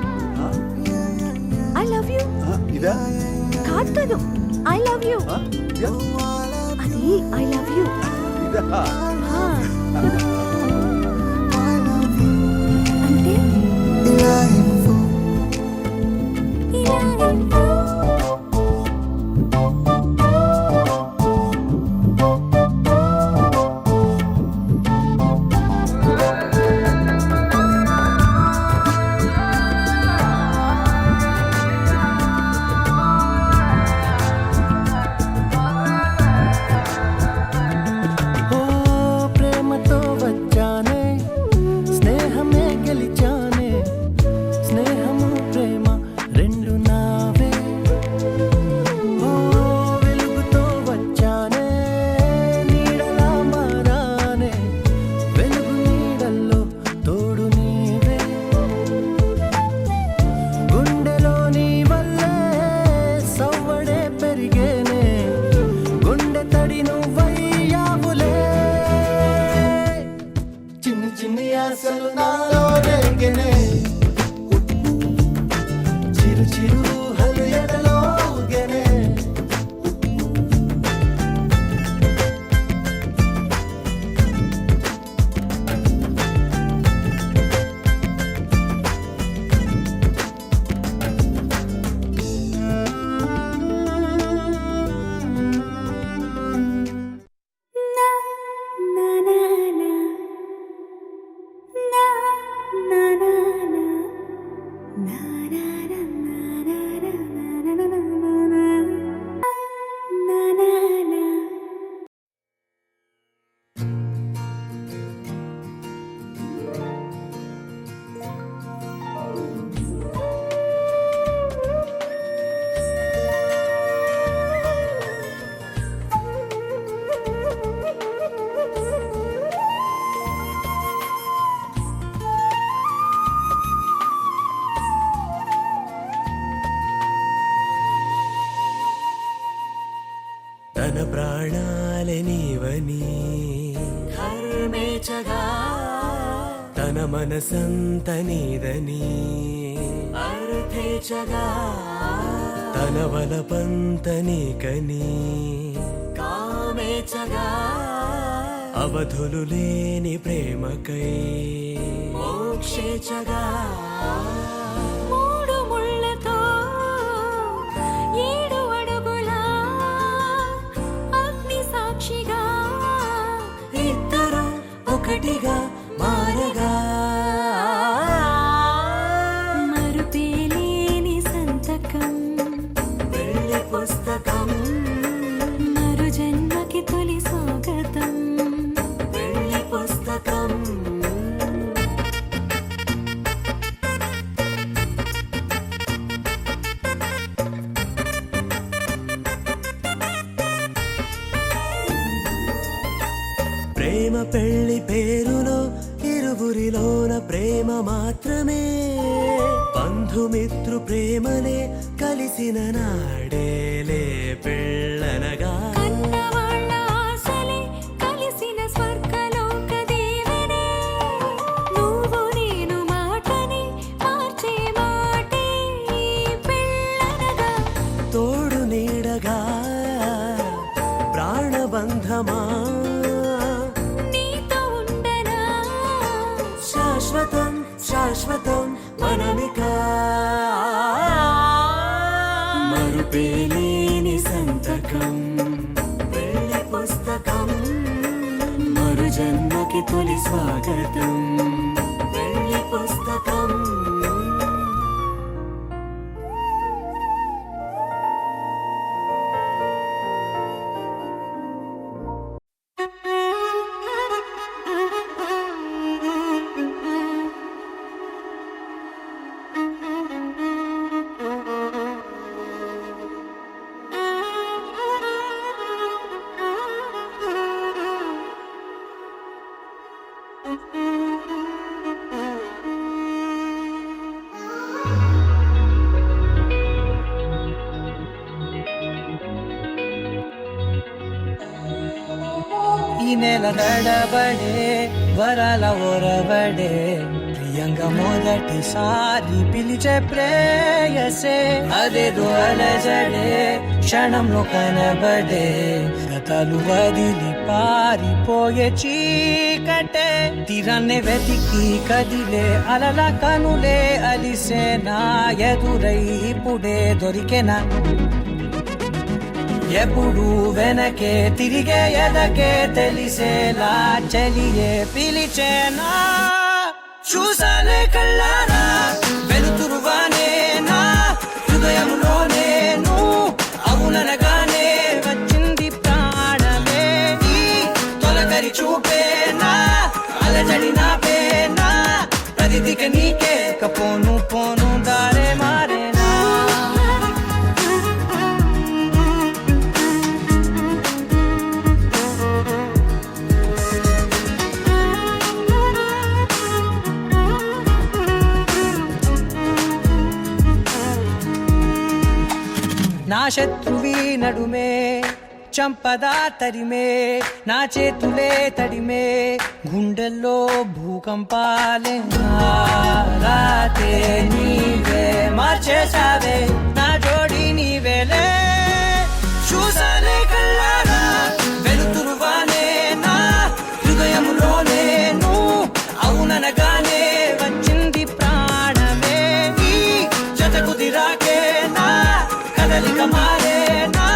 I love you ఇదా కాదు కాదు ఐ లవ్ యూ అది ఐ లవ్ యూ ఇదా అంటే ఇలా ఇవ్వు. ఓ ప్రేమతో వచ్చానే స్నేహమే గెలిచానే స్నేహము ప్రేమ రెండు నావే ఓ వెలుగుతో వచ్చానే నీడలా మారానే వెలుగు నీడల్లో తోడు నీవే గుండెలో నీ వల్లే సవ్వడే పెరిగేనే గుండె తడి నువ్వయ్యావులే చిన్ని చిన్ని ఆశలు నాలో రేగనే చిరు చిరు ఊహలు ఎదలో ఊగనే తన ప్రాణాలే నీవని హర్మేచగా తన మనసంత నీదని అర్థేచగా తన వలపంత నీకని కామేచగా అవధులు లేని ప్రేమకై మోక్షేచగా మూడు ముళ్ళతో ఏడు అడుగుల అగ్ని సాక్షిగా ఇద్దరు ఒకటిగా మారగా మరుపేలేని సంతకం వెళ్ళి పుస్తకం మరు జన్మకి తొలి స్వాగతం వెళ్ళి పుస్తకం ప్రేమ పెళ్లి పేరులో ఇరువురిలోన ప్రేమ మాత్రమే బంధుమిత్రు ప్రేమలే కలిసిన నాడేలే పెళ్ళనగా కన్నవాళ్ళ ఆశలే కలిసిన స్వర్గలోక దీవెనే నువ్వు నేను మాటని మార్చే మాటే పెళ్ళనగా తోడు నీడగా ప్రాణబంధమా నీతో ఉండనా శాశ్వతం శాశ్వతం మనమికా స్వాగతం వెళ్ళి పుస్తకం ఈ నెల నడబడే వరాల ఒరబడే ప్రియంగా మొదటిసారి పిలిచే ప్రేయసే అదేదో అలజడే క్షణంలో కనబడే గతాలు వదిలి పారిపోయే చీకటే తీరాన్నే వెతికి కదిలే అలల కనులే అలిసే నా ఎదురై ఇప్పుడే దొరికెనా ఎప్పుడు వెనకే తిరిగే ఎదకే తెలిసేలా చెలియే పిలిచేనా చూసాలే కళ్ళారా వెలుతురువానే నా హృదయంలోనే అవుననగానే వచ్చింది ప్రాణమే నీ తొలకరి చూపేనా అలజడి నాపేనా ప్రతిదిక నీకే పోను పోను దారే మారేనా నా శత్రువి నడుమే చంపదా తరిమే నా చేతులే తడిమే గుండెల్లో భూకంపాలే రాతే నీవే మార్చేసావే నా జోడి నీవేలే చూసాలే కళ్ళారా వెలుతురువానే నా హృదయంలోనే అవుననగానే వచ్చింది ప్రాణమే నీ జతకు దిరాకే నా కదలిక మారేనా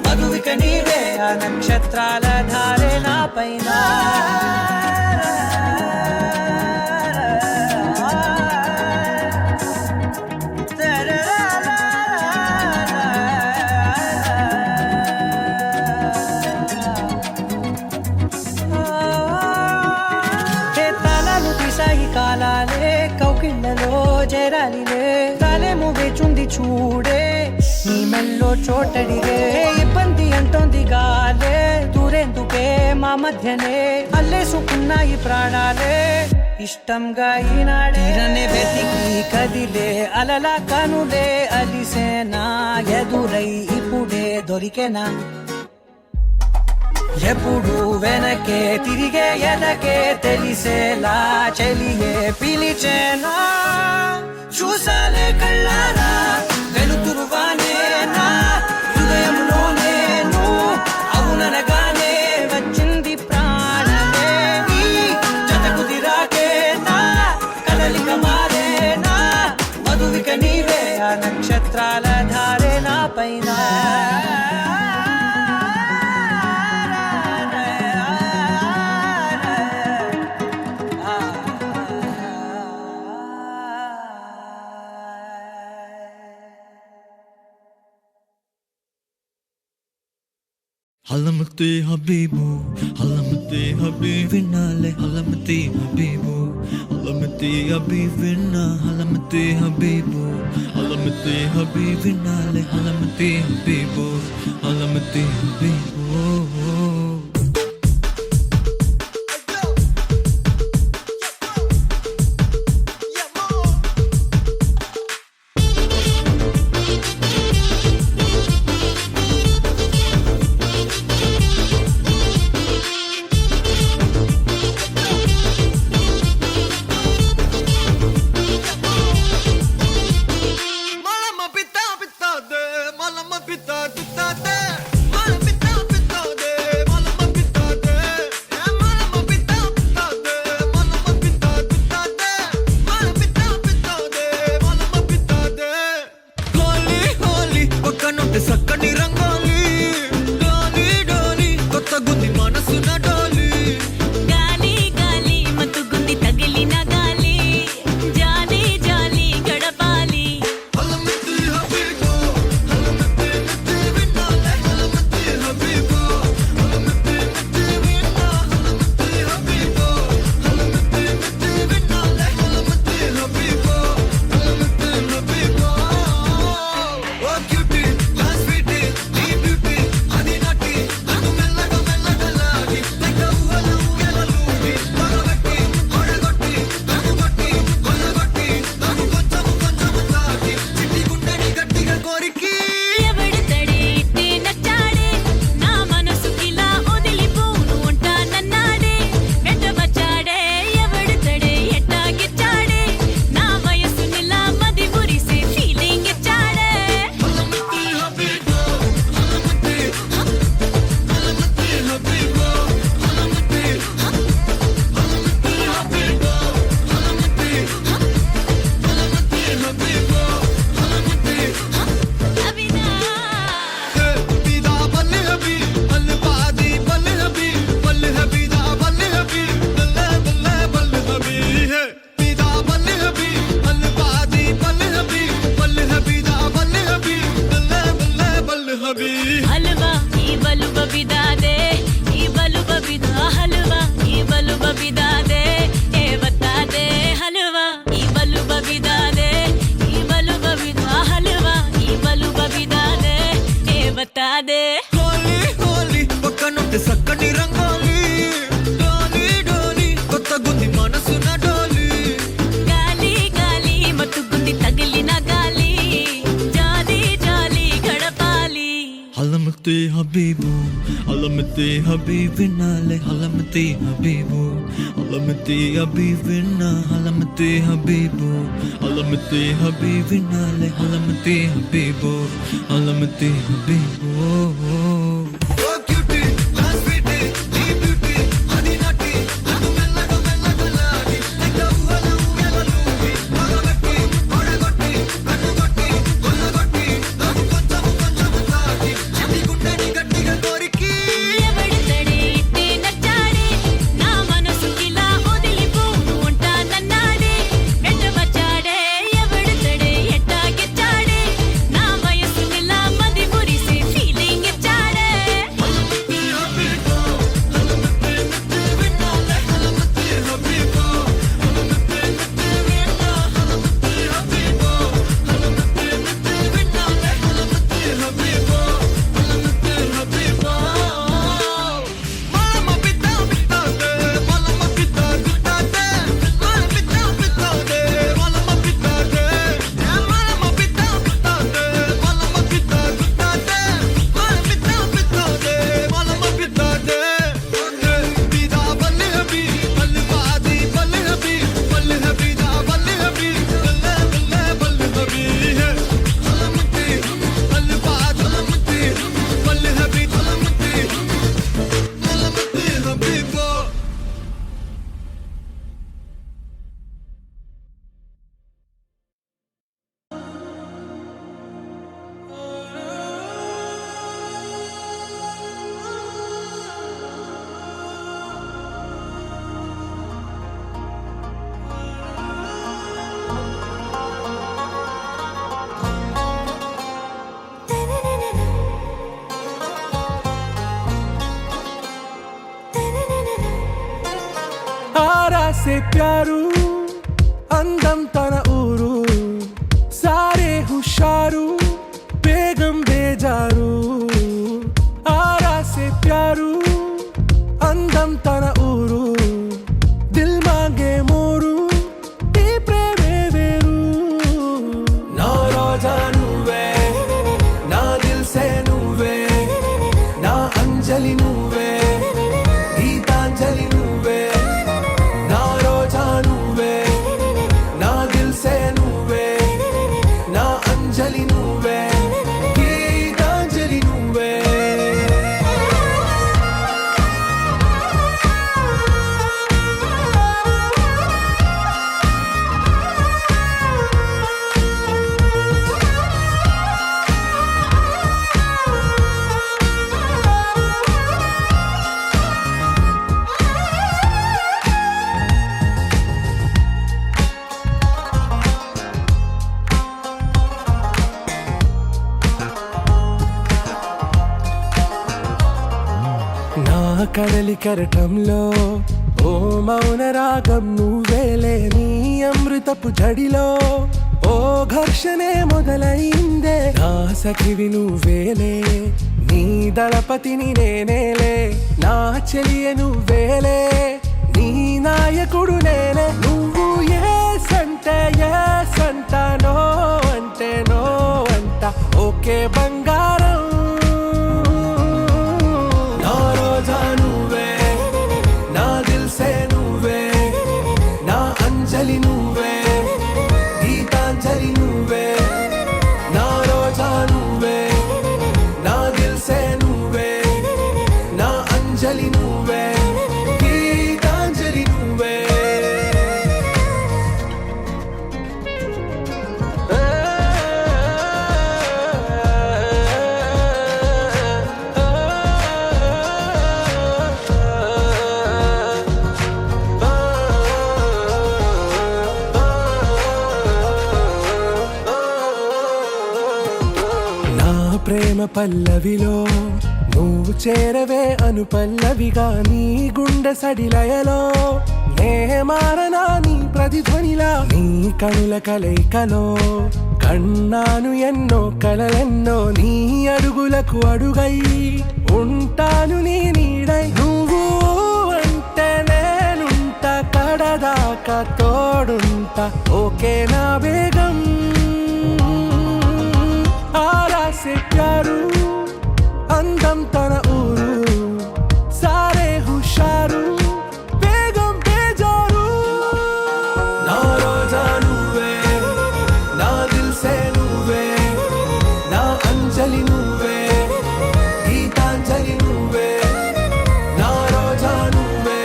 మధువిక నీవే ఆ నక్షత్రాల ధారే నా పైన తలాలు తీసాయి కాలాలే కౌకిళ్ళలో చేరాలిలే కాలేము వేచుంది చూడే నీ మెల్లో చోటడిగే ఇబ్బంది అంటోంది గాలే దూరేందుకే మా మధ్యనే అల్లేసుకున్నాయి ప్రాణాలే ఇష్టంగా ఈనాడే వెతికి కదిలే అలల కనులే అలిసేనా ఎదురై ఇప్పుడే దొరికెనా ఎప్పుడు వెనకే తిరిగే ఎదకే తెలిసేలా చెలియే పిలిచేనా చూసాలే కళ్ళారా వెలుతురువానే నా హృదయంలోనే అవుననగానే వచ్చింది ప్రాణమే నీ జతకు దిరాకే నా కదలిక మారేనా మధువిక నీవే ఆ నక్షత్రాల ధారే నా పైన Halamati Habibu, Halamati Habibinale, Halamati Habibu, Halamati Habibina, Halamati Habibu, Halamati Habibinale, Halamati Habibu, Halamati Habibu. Malama pita pita de, malama pita pita de, habibu alamati habibinale alamati habibu alamati habibina alamati habibu alamati habibinale alamati habibu alamati habibu ఎవడితడే ఇట్టే నచ్చాడే నా మనసుకిలా వదిలిపోను ఉంటానన్నాడే వెంట వచ్చాడే ఎవడితడే ఎట్టాగిచ్చాడే నా వయసుకిలా మది మురిసి feeling ఇచ్చాడే आरा से प्यारू అందం తన ఊరు సారే హుషారు బేగం బేజారు ఆరా సే ప్యారు అందం తన ఊరు దిల్ మాంగే మోరు ఈ ప్రేమే వేరు నా రోజా నువ్వే నా దిల్ సే నువ్వే నా అంజలి నువ్వే గీతాంజలి నువ్వే నా రోజా నువ్వే నా దిల్ సే నువ్వే నా అంజలి నువ్వే గీతాంజలి నువ్వే నా కడలి కరటంలో ఓ మౌన రాగం నువ్వేలే నీ అమృతపు జడిలో ఓ ఘర్షణే మొదలైందే నా సఖివి నువ్వేలే నీ దళపతిని నేనేలే నా చెలియ నువ్వేలే నీ నాయకుడు నేనే నువ్వు ఏ సంట నో అంటే నో అంట ఓకే బంగారం నా రోజా నువ్వే నా దిల్ సే నువ్వే నా అంజలి నువ్వే గీతాంజలి నువ్వే నా రోజా నువ్వే నా దిల్ సే నువ్వే నా అంజలి నువ్వే గీతాంజలి నువ్వే నా ప్రేమ పల్లవిలో నువ్వు చేరవే అను పల్లవిగా నీ గుండె సడిలయలో నే మారనా నీ ప్రతిధ్వనిలా నీ కనుల కలయికలో కన్నాను ఎన్నో కలలెన్నో నీ అడుగులకు అడుగై ఉంటాను నీ నీడై నువ్వు అంటే నేనుంట కడదాకా తోడుంటా ఓకే నా బేగం ఆరా से प्यारू అందం తన ఊరు సారే హుషారు బేగం బేజారు నా రోజా నువ్వే నా దిల్ సే నువ్వే నా అంజలి నువ్వే గీతాంజలి నువ్వే నా రోజా నువ్వే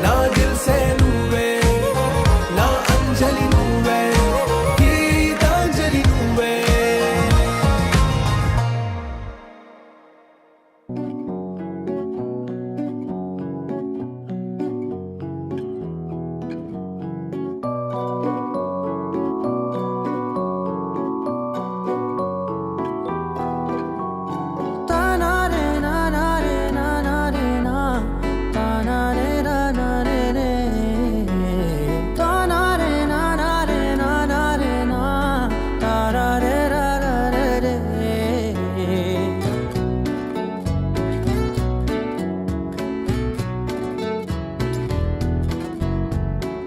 నా దిల్ సే నువ్వే నా అంజలి నువ్వే గీతాంజలి నువ్వే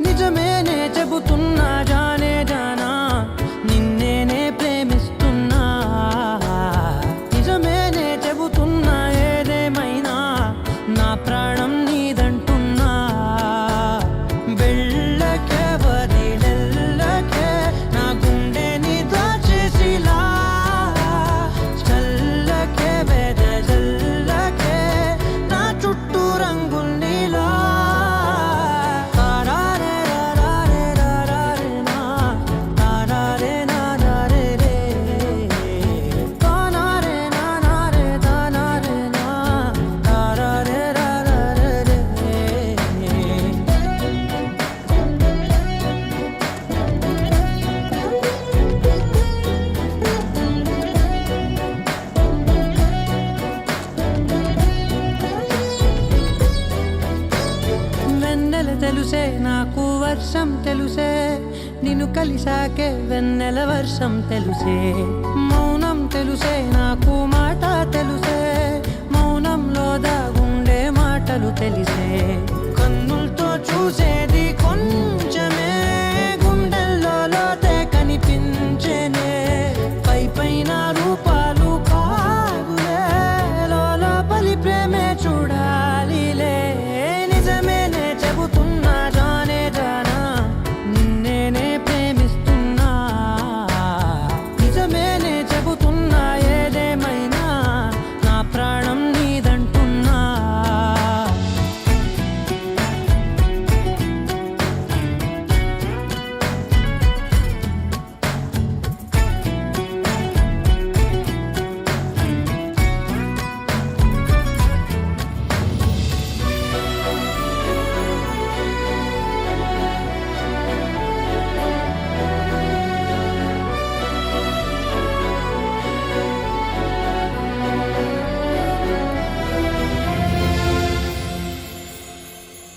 నిజమేనే చెబుతున్నా జానే జానా నిన్నేనే ప్రేమిస్తున్నా నిజమేనే చెబుతున్నా ఏదేమైనా నా ప్రాణం నీదంటున్నా వెళ్ళకే వదిలెళ్ళకే నా గుండెని దాచేసిలా చల్లకే వెదజల్లకే నా చుట్టూ రంగుల్నిలా వెన్నెల తెలుసే నాకు వర్షం తెలుసే నిన్ను కలిసాకే వెన్నెల వర్షం తెలుసే మౌనం తెలుసే నాకు మాట తెలుసే మౌనంలో దాగుండే మాటలు తెలిసే కన్నులతో చూసేది కొంచెమే గుండెల్లో లోతే కనిపించేనే పై పైన రూపాలు కాదులే లోపలి ప్రేమే చూడాలిలే నిజమేనే చెబుతున్నా జానే జానా నిన్నేనే ప్రేమిస్తున్నా నిజమేనే చెబుతున్నా ఏదేమైనా నా ప్రాణం నీదంటున్నా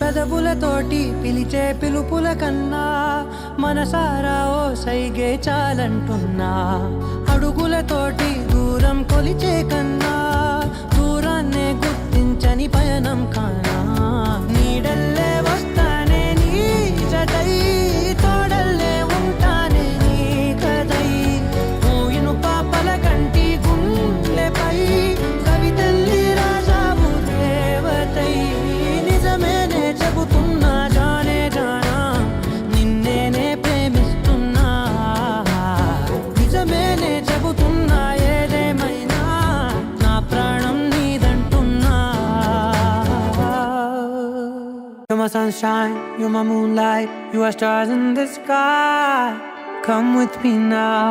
పెదవులతోటి పిలిచే పిలుపుల కన్నా మనసారా ఓ సైగే చాలంటున్నా అడుగులతోటి దూరం కొలిచే కన్నా దూరాన్నే గుర్తించని పయనం కానా నీడల్లే వస్తానే నీ జతై తోడల్లే ఉంటానే నీ కదై మోయిను పాపల కంటి గుండెపై కవితల్లి రాజావు దేవతై నిజమేనే చెబుతున్నా జానే జానా నిన్నేనే ప్రేమిస్తున్నా నిజమేనే చెబుతున్నా ఏదేమైనా నా ప్రాణం నీదంటున్నా You're my sunshine, you're my moonlight, you are stars in the sky. Come with me now,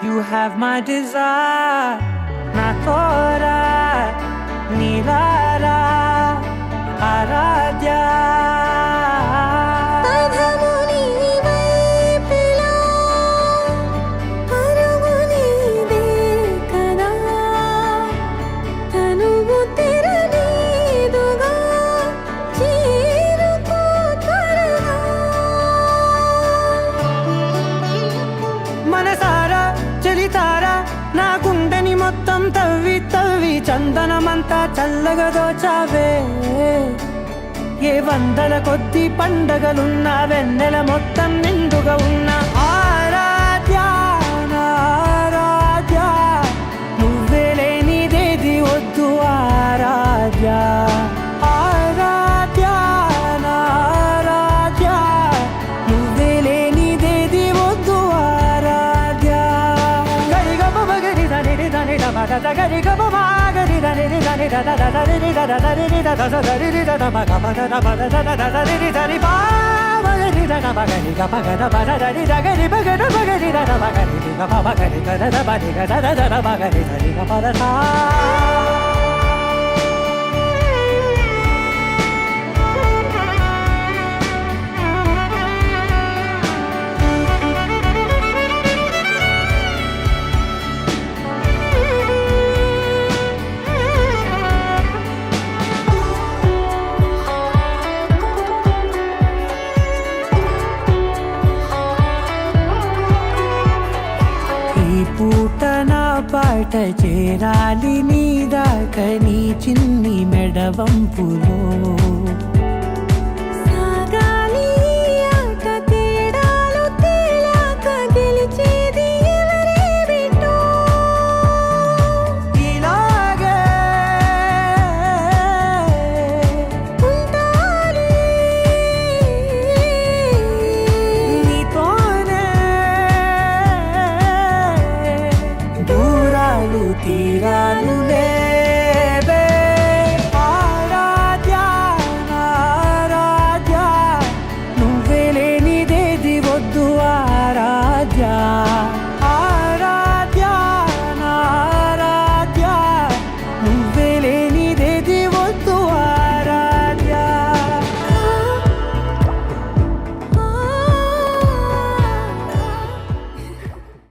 you have my desire. Na tora, nilara, aradya. మనసారా చలితారా నా గుండెని మొత్తం తవ్వి తవ్వి చందనమంతా చల్లగా దోచావే ఏ వందల కొద్ది పండగలున్నా వెన్నెల మొత్తం నిండుగా ఉన్న ఆరాధ్య నా ఆరాధ్య నువ్వే లేనిదేది ఈ పూట నా పాట చేరాలి నీ దాకా నీ చిన్ని మెడవంపులో సాగాలి ఆట తేడాలు తేలాక గెలిచేది ఎవరే బిడ్డో ఇలాగే ఉంటాలి నీతోనే దూరాలు తీరాలు